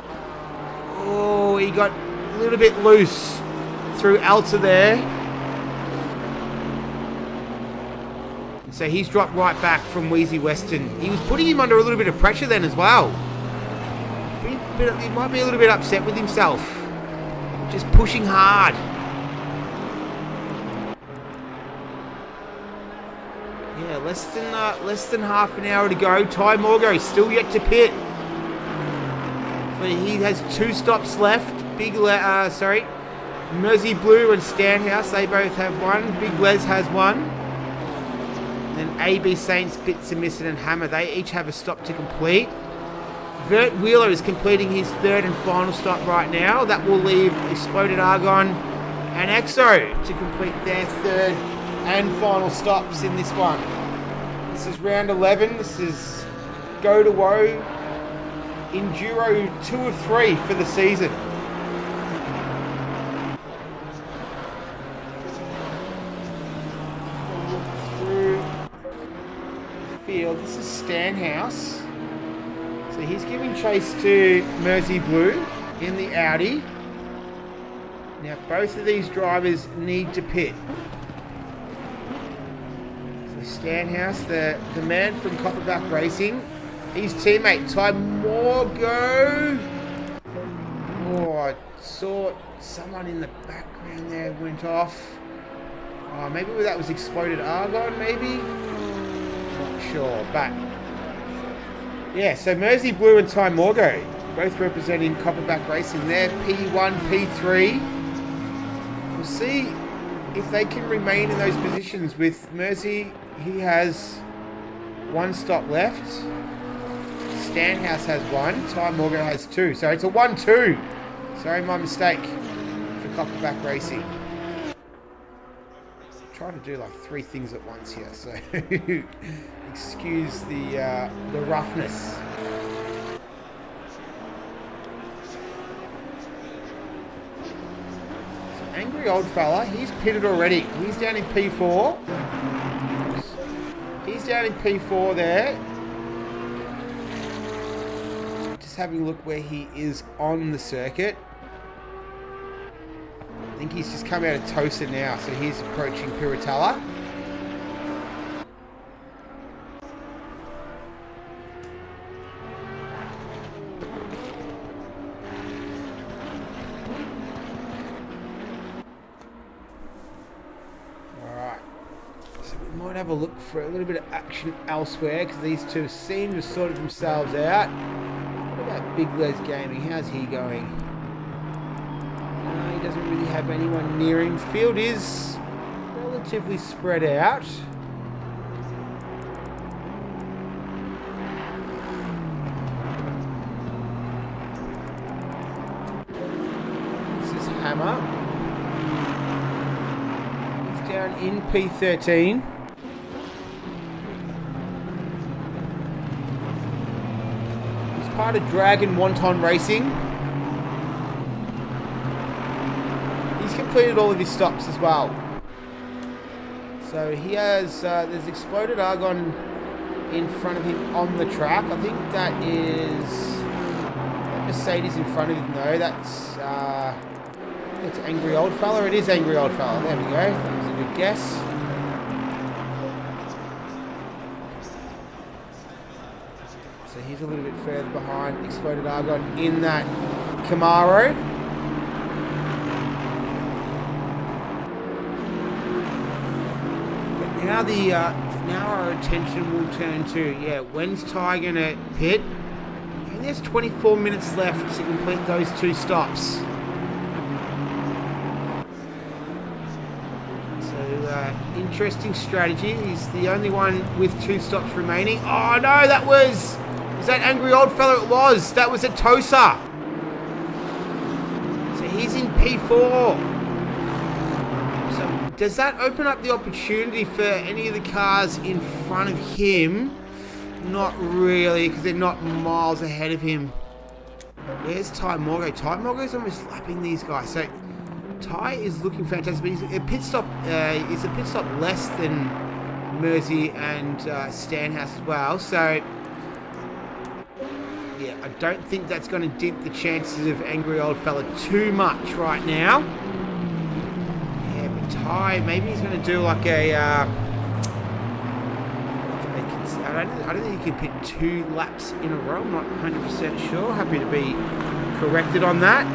Oh, he got a little bit loose through Alta there. So he's dropped right back from Wheezy Western. He was putting him under a little bit of pressure then as well. He might be a little bit upset with himself. Just pushing hard. Yeah, less than half an hour to go. Ty Morgo still yet to pit. So he has 2 stops left. Mersey Blue and Stanhouse, they both have 1. Big Les has 1. And then AB Saints, Bits and Missin and Hammer, they each have a stop to complete. Vert Wheeler is completing his 3rd and final stop right now. That will leave Exploded Argon and EXO to complete their 3rd and final stops in this one. This is round 11. This is Go to Woe Enduro 2 of 3 for the season. This is Stanhouse. So he's giving chase to Mersey Blue in the Audi. Now both of these drivers need to pit. So Stanhouse, the man from Copperback Racing, his teammate Ty Morgo. Oh, I saw someone in the background there went off. Oh, maybe that was Exploded Argon, maybe? Sure, but yeah, so Mersey Blue and Ty Morgo both representing Copperback Racing. They're P1, P3. We'll see if they can remain in those positions. With Mersey, he has 1 stop left. Stanhouse has 1. Ty Morgo has 2. So it's a 1-2. Sorry, my mistake for Copperback Racing. Trying to do like 3 things at once here, so excuse the roughness. So Angry Old Fella, he's pitted already. He's down in P4. He's down in P4 there. Just having a look where he is on the circuit. I think he's just come out of Tosa now, so he's approaching Piratella. Alright, so we might have a look for a little bit of action elsewhere, because these two seem to have sorted themselves out. What about Big Les Gaming? How's he going? He doesn't really have anyone near him. Field is relatively spread out. This is Hammer. He's down in P13. He's part of Dragon Wonton Racing. Completed all of his stops as well. So he has, there's Exploded Argon in front of him on the track. I think that is Mercedes in front of him though. That's Angry Old Fella. It is Angry Old Fella. There we go. That was a good guess. So he's a little bit further behind Exploded Argon in that Camaro. Now our attention will turn to, when's Ty going to pit? And there's 24 minutes left to complete those 2 stops. So, interesting strategy. He's the only one with 2 stops remaining. Oh no, was that Angry Old Fella? It was. That was at Tosa. So he's in P4. Does that open up the opportunity for any of the cars in front of him? Not really, because they're not miles ahead of him. Where's Ty Morgo? Ty Morgo's almost lapping these guys. So Ty is looking fantastic, but he's a pit stop. He's a pit stop less than Mersey and Stanhouse as well. So yeah, I don't think that's going to dent the chances of Angry Old Fella too much right now. Ty, maybe he's going to do like a I don't think you can pit 2 laps in a row. I'm not 100% sure. Happy to be corrected on that.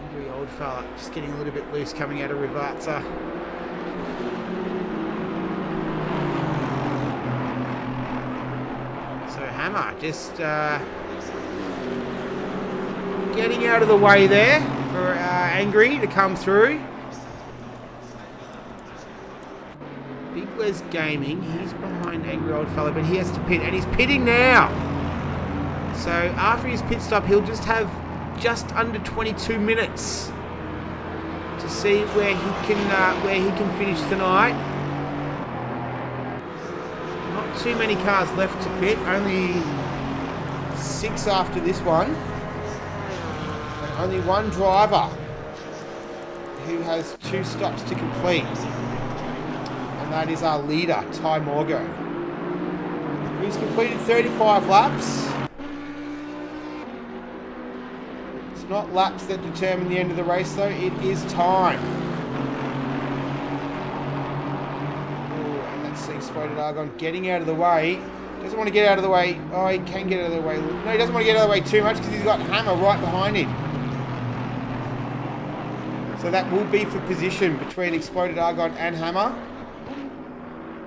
Angry old fella, just getting a little bit loose coming out of Rivazza. So Hammer just getting out of the way there for Angry to come through. Big Les Gaming, he's behind Angry Old Fella, but he has to pit, and he's pitting now. So after his pit stop, he'll just have just under 22 minutes to see where he can finish tonight. Not too many cars left to pit, only 6 after this one. And only one driver who has 2 stops to complete. And that is our leader, Ty Morgo. He's completed 35 laps. It's not laps that determine the end of the race though, it is time. Exploded Argon getting out of the way. Doesn't want to get out of the way. Oh, he can get out of the way. No, he doesn't want to get out of the way too much because he's got Hammer right behind him. So that will be for position between Exploded Argon and Hammer.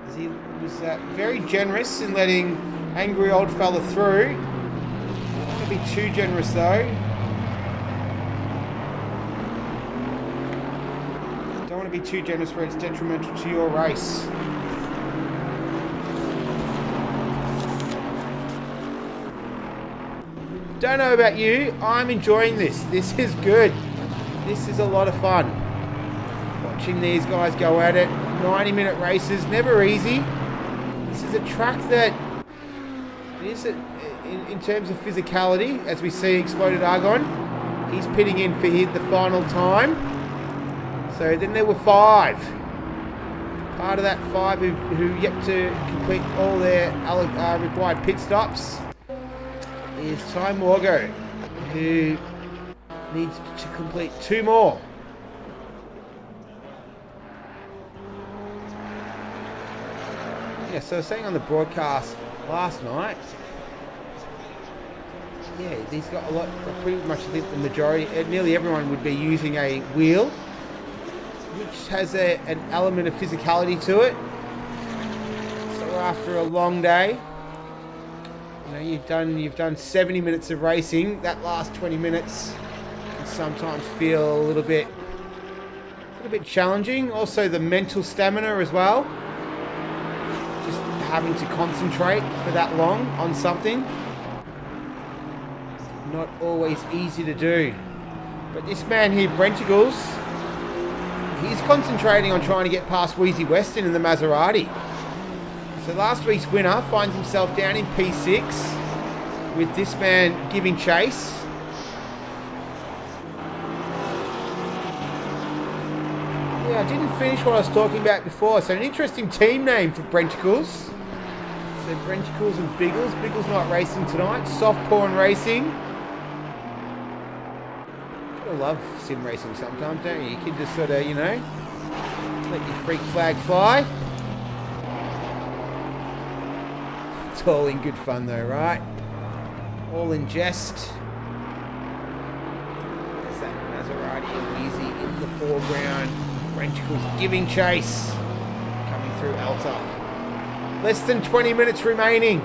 As he was very generous in letting Angry Old Fella through. Don't want to be too generous though. Don't want to be too generous where it's detrimental to your race. Don't know about you, I'm enjoying this. This is good. This is a lot of fun. Watching these guys go at it. 90-minute races, never easy. This is a track that is, in terms of physicality, as we see Exploded Argon, he's pitting in for the final time. So then there were 5. Part of that 5 who yet to complete all their required pit stops is Ty Morgo, who needs to complete 2 more. Yeah, so I was saying on the broadcast last night, yeah, he's got a lot, pretty much I think the majority, nearly everyone would be using a wheel, which has an element of physicality to it. So after a long day, you've done 70 minutes of racing. That last 20 minutes can sometimes feel a little bit challenging. Also the mental stamina as well. Just having to concentrate for that long on something. Not always easy to do. But this man here, Brentigles, he's concentrating on trying to get past Wheezy Weston in the Maserati. So last week's winner finds himself down in P6 with this man giving chase. Yeah, I didn't finish what I was talking about before. So an interesting team name for Brenticles. So Brenticles and Biggles. Biggles not racing tonight. Soft Porn Racing. Gotta love sim racing sometimes, don't you? You can just sort of, let your freak flag fly. It's all in good fun though, right? All in jest. There's that Maserati and Wheezy in the foreground. Brenticles giving chase. Coming through Alta. Less than 20 minutes remaining.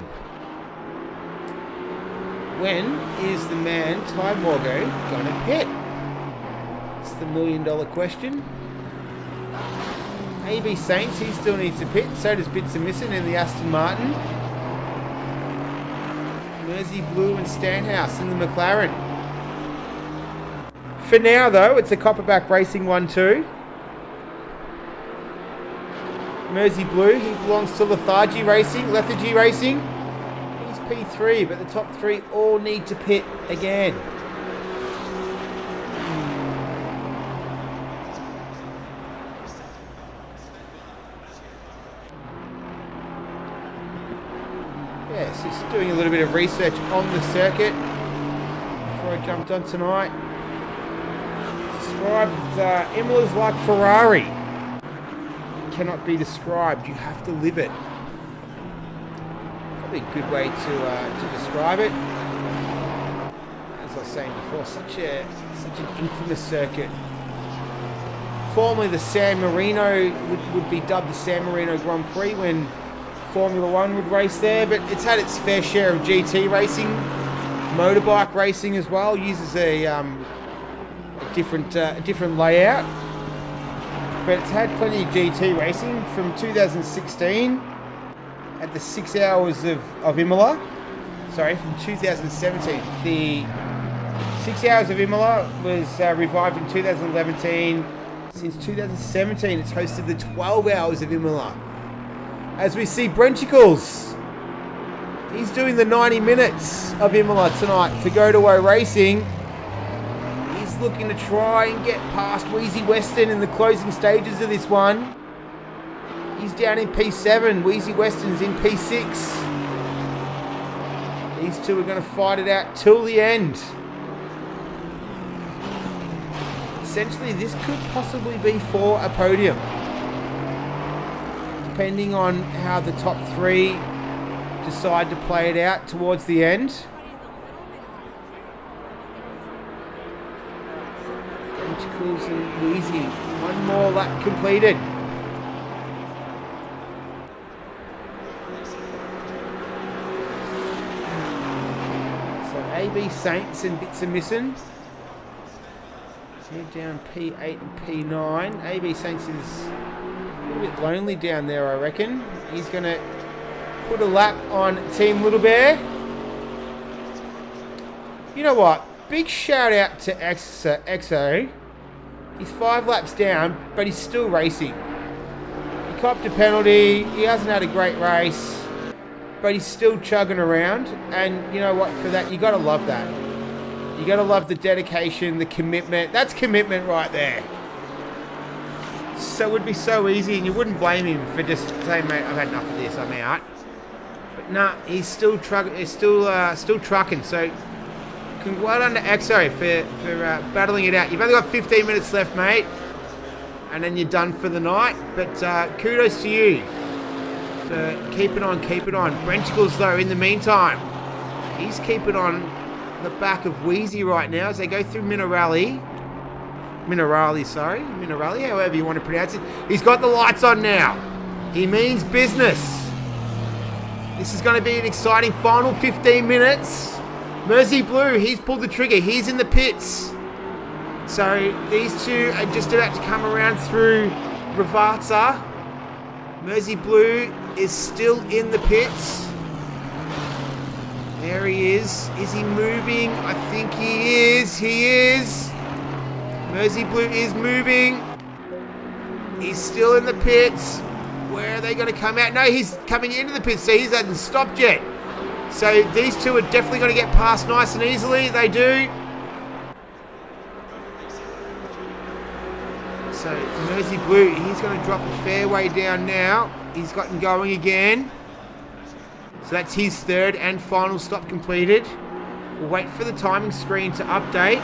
When is the man, Ty Morgo, gonna pit? It's the $1 million question. AB Saints, he still needs to pit. So does Bits and Missing in the Aston Martin. Mersey Blue and Stanhouse in the McLaren. For now though, it's a Copperback Racing 1-2. Mersey Blue, he belongs to Lethargy Racing. He's P3, but the top 3 all need to pit again. Just doing a little bit of research on the circuit before I jumped on tonight. Described Imola's like Ferrari. It cannot be described. You have to live it. Probably a good way to describe it. As I was saying before, such an infamous circuit. Formerly the San Marino would be dubbed the San Marino Grand Prix when Formula One would race there, but it's had its fair share of GT racing, motorbike racing as well. Uses a different layout, but it's had plenty of GT racing. From 2016 at the 6 hours of Imola. Sorry, from 2017. The 6 hours of Imola was revived in 2011. Since 2017, it's hosted the 12 hours of Imola. As we see Brenchicles, he's doing the 90 minutes of Imola tonight for Go to Woe Racing. He's looking to try and get past Wheezy Weston in the closing stages of this one. He's down in P7, Wheezy Weston's in P6. These two are going to fight it out till the end. Essentially, this could possibly be for a podium, depending on how the top three decide to play it out towards the end. Tentacles and Wheezy, one more lap completed. So AB Saints and bits are missing. Head down P8 and P9. AB Saints is a little bit lonely down there, I reckon. He's going to put a lap on Team Little Bear. You know what? Big shout out to Exo. He's 5 laps down, but he's still racing. He copped a penalty. He hasn't had a great race, but he's still chugging around. And you know what? For that, you got to love that. You got to love the dedication, the commitment. That's commitment right there. So it would be so easy, and you wouldn't blame him for just saying, "Mate, I've had enough of this. I'm out." But nah, he's still trucking. So, well done to Exo for battling it out. You've only got 15 minutes left, mate, and then you're done for the night. But kudos to you for keeping on. Brenchicles, though, in the meantime, he's keeping on the back of Wheezy right now as they go through Minerali, however you want to pronounce it. He's got the lights on now. He means business. This is going to be an exciting final 15 minutes. Mersey Blue, he's pulled the trigger. He's in the pits. So these two are just about to come around through Ravazza. Mersey Blue is still in the pits. There he is. Is he moving? I think he is. He is. Mersey Blue is moving. He's still in the pits. Where are they going to come out? No, he's coming into the pits, so he hasn't stopped yet. So these two are definitely going to get past nice and easily. They do. So Mersey Blue, he's going to drop a fair way down now. He's gotten going again. So that's his third and final stop completed. We'll wait for the timing screen to update.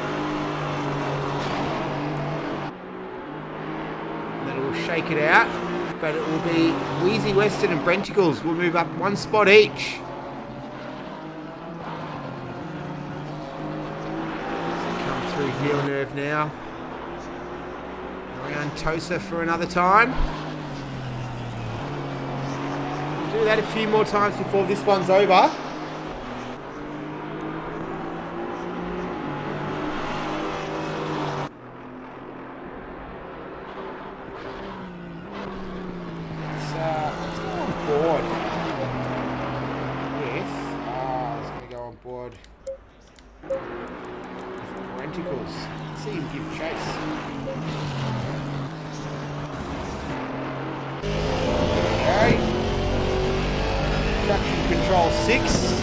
And then it will shake it out. But it will be Wheezy Weston and Brenchicles will move up one spot each. So come through Villeneuve now. Around Tosa for another time. Do that a few more times before this one's over. Let's go on board with, he's going to go on board with Brenchicles. See him give chase. Okay. Traction control 6. So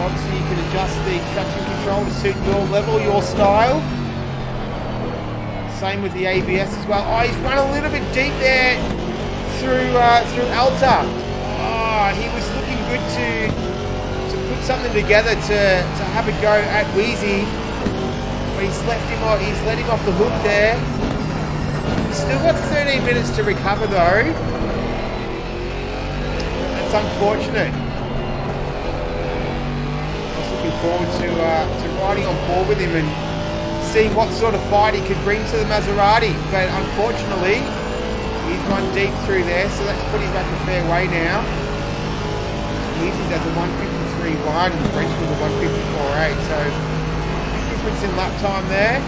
obviously you can adjust the traction control to suit your level, your style. Same with the ABS as well. Oh, he's run a little bit deep there through Alta. Oh, he was looking good to put something together to have a go at Wheezy. But he's let him off the hook there. He's still got 13 minutes to recover though. That's unfortunate. I was looking forward to riding on board with him and seeing what sort of fight he could bring to the Maserati. But unfortunately, he's run deep through there, so that's put him back a fair way now. Wheezy does a 153.1 and Brent with a 154.8, so big difference in lap time there.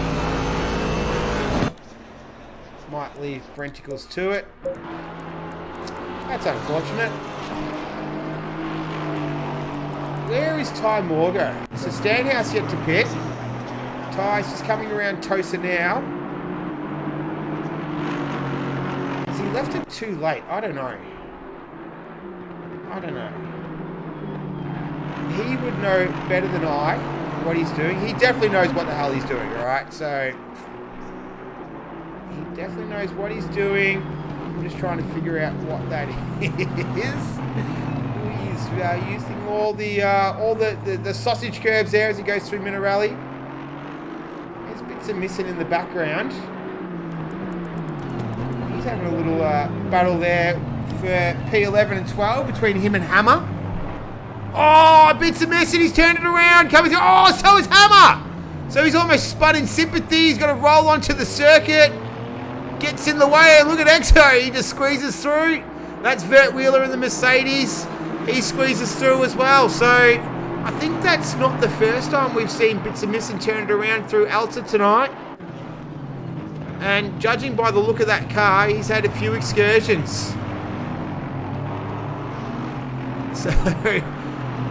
Might leave Brenticles to it. That's unfortunate. Where is Ty Morgo? So Stanhouse yet to pit. Ty's just coming around Tosa now. Has he left it too late? I don't know. He would know better than I what he's doing. He definitely knows what the hell he's doing, alright? So, he definitely knows what he's doing. I'm just trying to figure out what that is. He's using all the sausage curves there as he goes through Minerali. There's bits of missing in the background. He's having a little battle there for P11 and 12 between him and Hammer. Oh, bits of missing. He's turned it around. Coming through. Oh, so is Hammer. So he's almost spun in sympathy. He's got to roll onto the circuit. Gets in the way. Look at Exo. He just squeezes through. That's Vert Wheeler in the Mercedes. He squeezes through as well. So I think that's not the first time we've seen bits of missing turn it around through Alta tonight. And judging by the look of that car, he's had a few excursions. So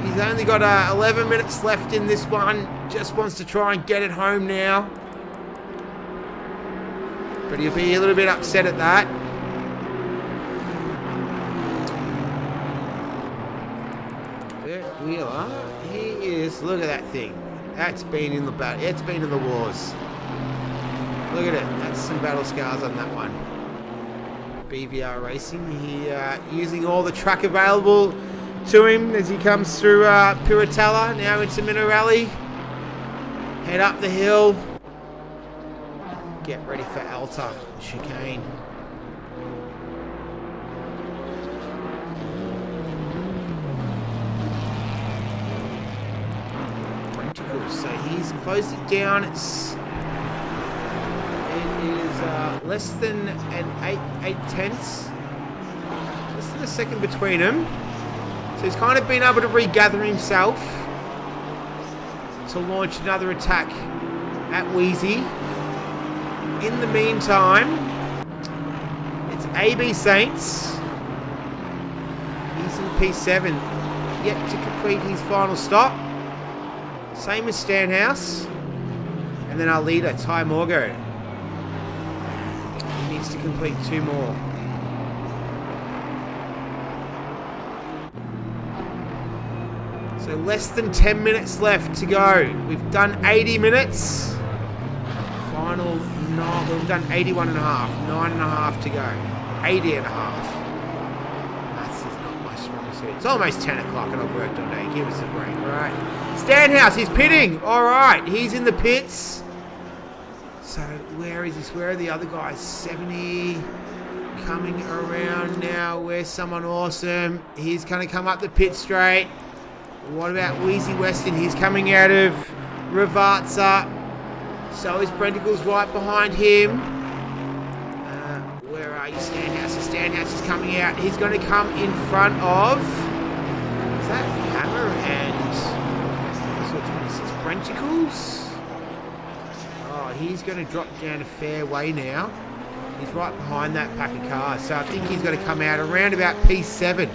he's only got 11 minutes left in this one. Just wants to try and get it home now. But he'll be a little bit upset at that. Bert Wheeler, he is, look at that thing. That's been in the battle. It's been in the wars. Look at it. That's some battle scars on that one. BVR Racing. He using all the track available to him as he comes through Piratella, now into Minerali. Head up the hill. Get ready for Alta chicane. So he's closed it down. It is less than an 8 tenths. Less than a second between them. So he's kind of been able to regather himself to launch another attack at Wheezy. In the meantime, it's AB Saints. He's in P7, yet to complete his final stop. Same as Stanhouse. And then our leader, Ty Morgo. He needs to complete 2 more. So less than 10 minutes left to go. We've done 80 minutes. Final, no, we've done 81 and a half. 9 and a half to go. 80 and a half. That's not my strong suit. It's almost 10 o'clock and I've worked all day. Give us a break, alright? Stanhouse, he's pitting. Alright, he's in the pits. So where is this? Where are the other guys? 70 coming around now. Where's someone awesome? He's going to come up the pit straight. What about Wheezy Weston? He's coming out of Ravazza. So is Brenticles right behind him. Where are you, Stanhouse? So Stanhouse is coming out. He's going to come in front of... Is that Hammer and... Brenticles? Oh, he's going to drop down a fair way now. He's right behind that pack of cars. So I think he's going to come out around about P7.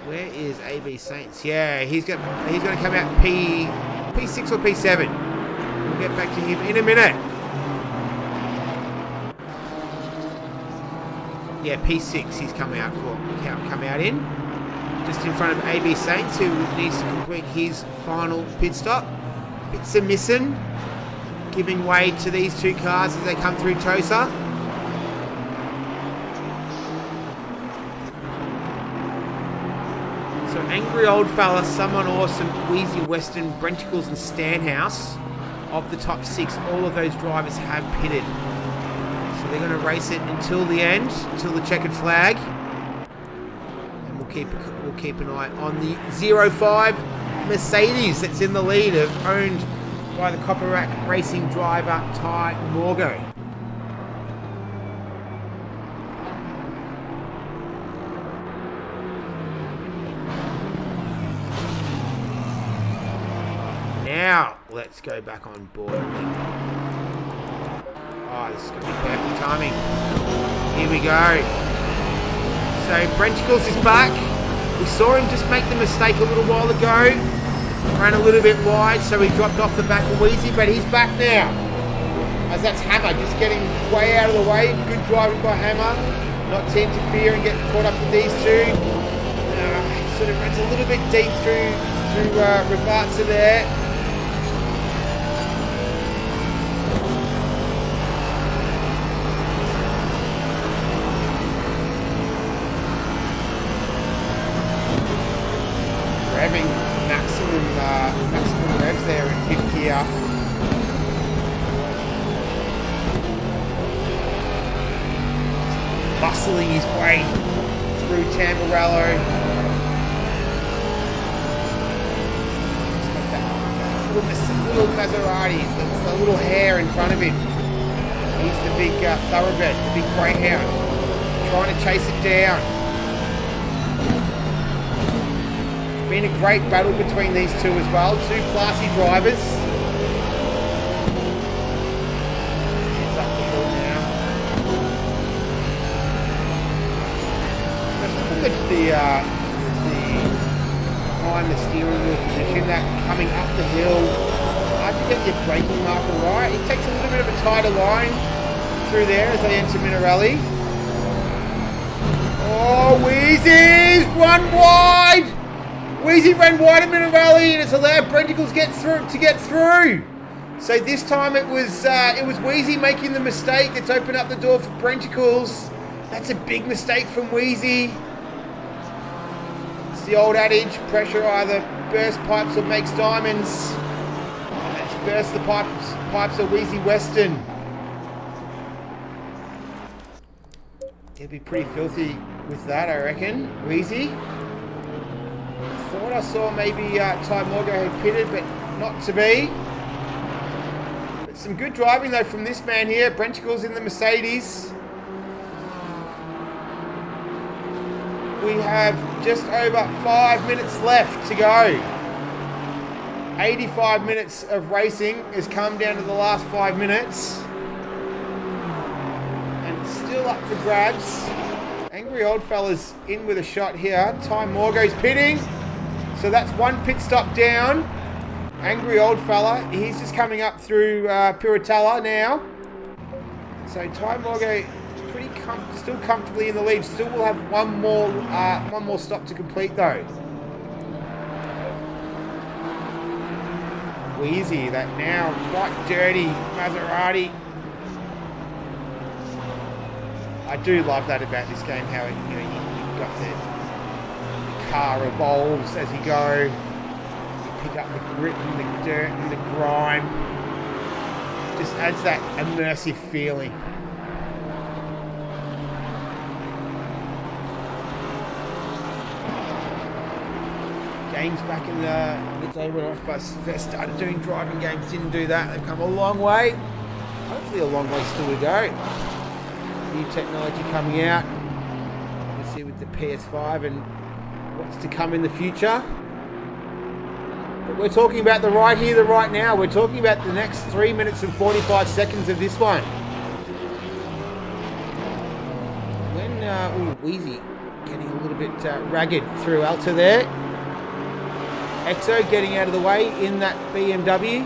Where is AB Saints? Yeah, he's going to come out P6 or P7. We'll get back to him in a minute. Yeah, P6 he's come out in. Just in front of AB Saints, who needs to complete his final pit stop. Bits are missing, giving way to these 2 cars as they come through Tosa. Angry Old Fella, Someone Awesome, Wheezy Western, Brenticles and Stanhouse, of the top 6, all of those drivers have pitted. So they're going to race it until the end, until the checkered flag. And we'll keep an eye on the 05 Mercedes that's in the lead, owned by the Copper Rack Racing driver Ty Morgo. Now, let's go back on board. Oh, this is going to be perfect timing. Here we go. So, Brenticles is back. We saw him just make the mistake a little while ago. Ran a little bit wide, so he dropped off the back of Wheezy, but he's back now. As that's Hammer, just getting way out of the way. Good driving by Hammer. Not to interfere and get caught up with these two. Sort of runs a little bit deep through Rivarza there. Revving maximum revs there in 5th gear. Bustling his way through Tamburello. He's got that little Maserati, that's the little hair in front of him. He's the big thoroughbred, the big greyhound, trying to chase it down. Been a great battle between these two as well. Two classy drivers. Heads up the hill now. Especially from the behind the steering wheel position, that coming up the hill, hard to get your braking marker right. It takes a little bit of a tighter line through there as they enter Minarelli. Oh, Wheezy's run wide! Wheezy ran wide at Minarelli, and it's allowed Brenticles to get through. So this time it was Wheezy making the mistake that's opened up the door for Brenticles. That's a big mistake from Wheezy. It's the old adage, pressure either bursts pipes or makes diamonds. Let's burst the pipes of Wheezy Western. He'll be pretty filthy with that, I reckon. Wheezy. Thought I saw maybe Ty Morgo had pitted, but not to be. But some good driving though from this man here. Brenticles in the Mercedes. We have just over 5 minutes left to go. 85 minutes of racing has come down to the last 5 minutes. And it's still up for grabs. Angry Old Fella's in with a shot here. Ty Morgo's pitting. So that's one pit stop down. Angry Old Fella, he's just coming up through Piratella now. So Ty Morgo still comfortably in the lead. Still will have one more stop to complete though. Wheezy, that now quite dirty Maserati. I do love that about this game, how you've got the car evolves as you go. You pick up the grit and the dirt and the grime. Just adds that immersive feeling. Games back in the day when I first started doing driving games, didn't do that. They've come a long way. Hopefully a long way still to go. New technology coming out. Obviously with the PS5 and what's to come in the future. But we're talking about the right here, the right now. We're talking about the next 3 minutes and 45 seconds of this one. When Wheezy getting a little bit ragged through Alta there. Exo getting out of the way in that BMW.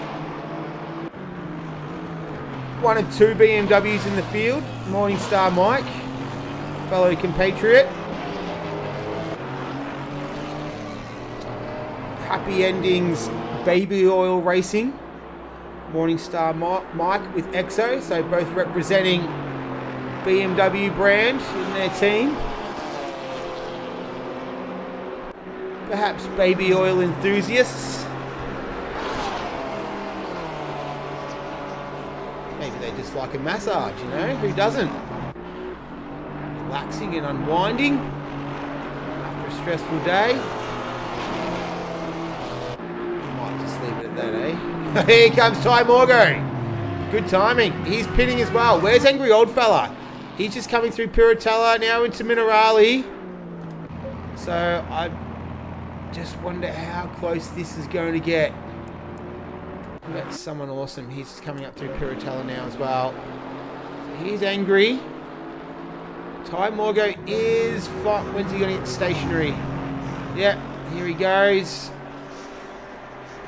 One of two BMWs in the field. Morningstar Mike, fellow compatriot. Happy Endings Baby Oil Racing. Morningstar Mike with Exo, so both representing BMW brand in their team. perhaps baby oil enthusiasts. Maybe they just like a massage, you know? Who doesn't? Relaxing and unwinding after a stressful day. Might just leave it at that, eh? Here comes Ty Morgo. Good timing. He's pitting as well. Where's Angry Old Fella? He's just coming through Piratella, now into Minerali. So I just wonder how close this is going to get. That's someone awesome. He's just coming up through Piratella now as well. He's angry. Ty Morgo is fine. When's he going to get stationary? Yep, here he goes.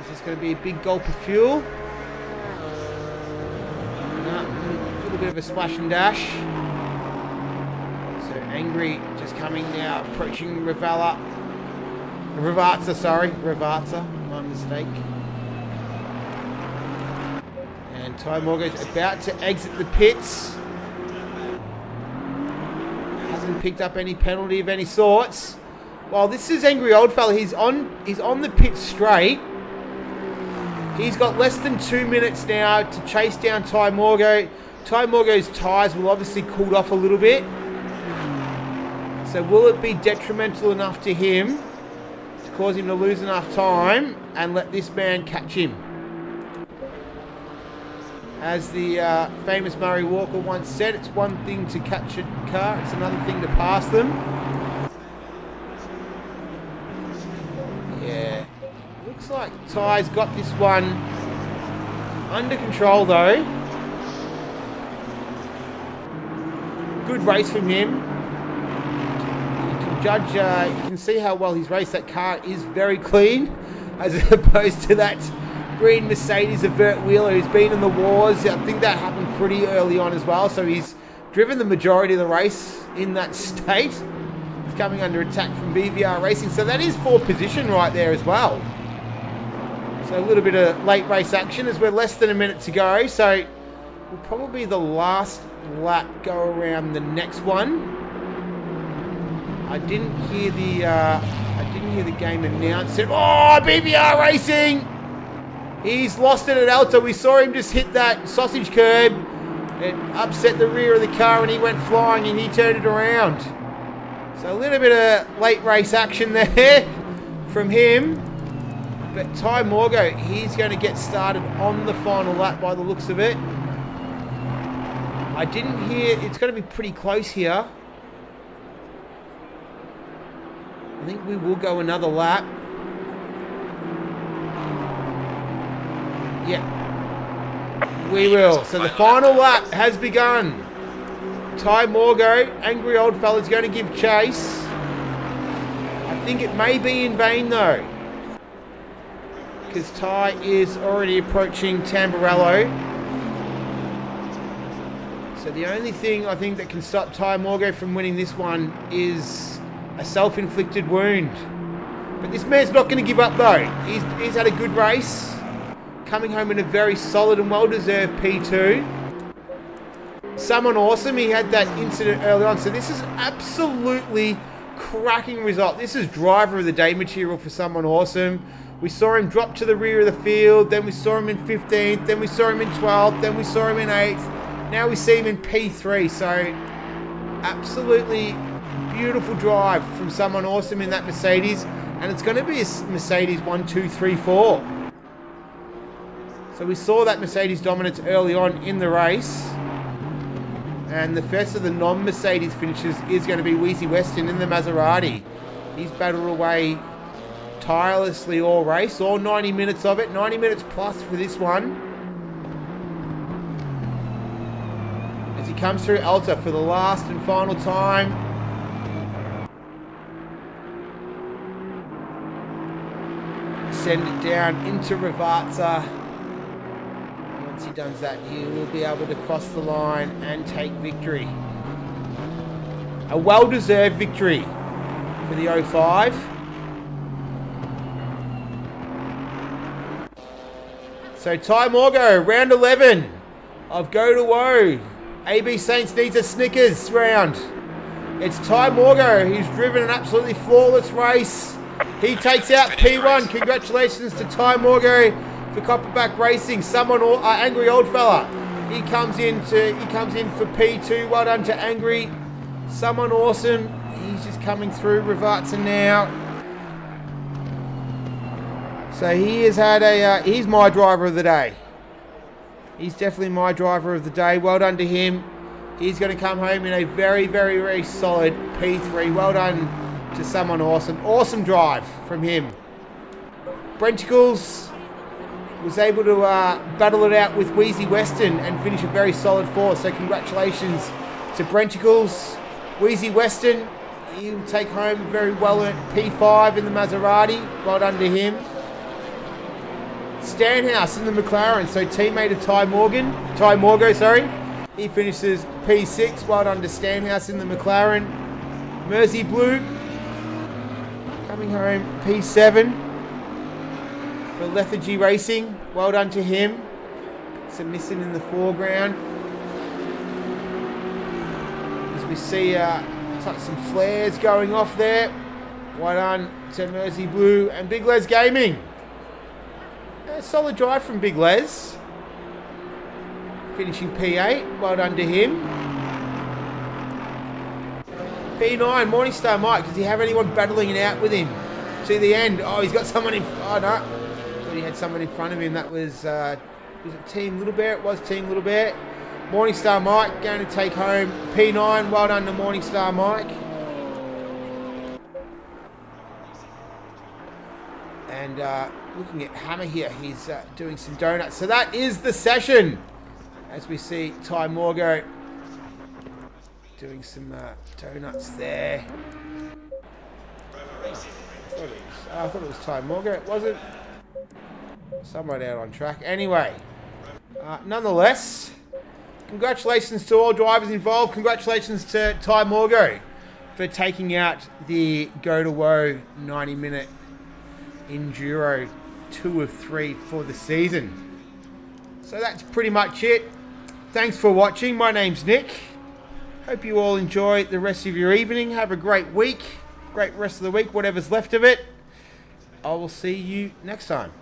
Is this going to be a big gulp of fuel? No, a little bit of a splash and dash. So Angry just coming now, approaching Ravazza, my mistake. And Ty Morgo's about to exit the pits. Hasn't picked up any penalty of any sorts. Well, this is Angry Old Fella. He's on the pit straight. He's got less than 2 minutes now to chase down Ty Morgo. Ty Morgo's tyres will obviously cool off a little bit. So will it be detrimental enough to him to cause him to lose enough time and let this man catch him? As the famous Murray Walker once said, it's one thing to catch a car, it's another thing to pass them. Yeah, looks like Ty's got this one under control though. Good race from him. Judge, you can see how well he's raced. That car is very clean, as opposed to that green Mercedes of Bert Wheeler, who's been in the wars. I think that happened pretty early on as well, so he's driven the majority of the race in that state. He's coming under attack from BVR Racing, so that is 4th position right there as well. So a little bit of late race action as we're less than a minute to go, so will probably the last lap go around the next one. I didn't hear the game announce it. Oh, BVR Racing! He's lost it at Alta. We saw him just hit that sausage curb. It upset the rear of the car and he went flying and he turned it around. So a little bit of late race action there from him. But Ty Morgo, he's going to get started on the final lap by the looks of it. I didn't hear, it's going to be pretty close here. I think we will go another lap. Yeah, we will. So the final lap has begun. Ty Morgo, Angry Old Fella's going to give chase. I think it may be in vain though, because Ty is already approaching Tamburello. So the only thing I think that can stop Ty Morgo from winning this one is a self-inflicted wound. But this man's not going to give up though. He's had a good race, coming home in a very solid and well-deserved P2. Someone awesome, he had that incident early on, so this is absolutely cracking result. This is driver of the day material for someone awesome. We saw him drop to the rear of the field, then we saw him in 15th, then we saw him in 12th, then we saw him in 8th, now we see him in P3, so absolutely beautiful drive from someone awesome in that Mercedes, and it's going to be a Mercedes 1, 2, 3, 4. So we saw that Mercedes dominance early on in the race, and the first of the non-Mercedes finishes is going to be Wheezy Weston in the Maserati. He's battled away tirelessly all race, all 90 minutes of it, 90 minutes plus for this one. As he comes through Alta for the last and final time. Send it down into Ravazza. Once he does that, he will be able to cross the line and take victory. A well-deserved victory for the 05. So Ty Morgo, round 11 of Go to Woe. AB Saints needs a Snickers round. It's Ty Morgo who's driven an absolutely flawless race He takes out P1. Congratulations to Ty Morgo for Copperback Racing. Angry Old Fella. He comes in for P2. Well done to Angry. Someone awesome. He's just coming through Rivatsa now. So he has had he's my driver of the day. He's definitely my driver of the day. Well done to him. He's going to come home in a very, very, very solid P3. Well done to someone awesome. Awesome drive from him. Brenticles was able to battle it out with Wheezy Weston and finish a very solid 4th. So congratulations to Brenticles. Wheezy Weston, he'll take home a very well-earned P5 in the Maserati. Well done to him. Stanhouse in the McLaren, so teammate of Ty Morgo, he finishes P6. Well done to Stanhouse in the McLaren. Mersey Blue coming home P7 for Lethargy Racing. Well done to him. Some missing in the foreground. As we see some flares going off there. Well done to Mersey Blue and Big Les Gaming. A solid drive from Big Les. Finishing P8. Well done to him. P9, Morningstar Mike. Does he have anyone battling it out with him to the end? Oh, he's got someone in... Oh, no. Thought he had someone in front of him. That was it Team Little Bear? It was Team Little Bear. Morningstar Mike going to take home P9. Well done to Morningstar Mike. And looking at Hammer here, he's doing some donuts. So that is the session. As we see Ty Morgo doing some donuts there. I thought it was Ty Morgo. It wasn't. Someone out on track. Anyway, nonetheless, congratulations to all drivers involved. Congratulations to Ty Morgo for taking out the Go to Woe 90-minute Enduro 2 of 3 for the season. So that's pretty much it. Thanks for watching. My name's Nick. Hope you all enjoy the rest of your evening. Have a great week. Great rest of the week, whatever's left of it. I will see you next time.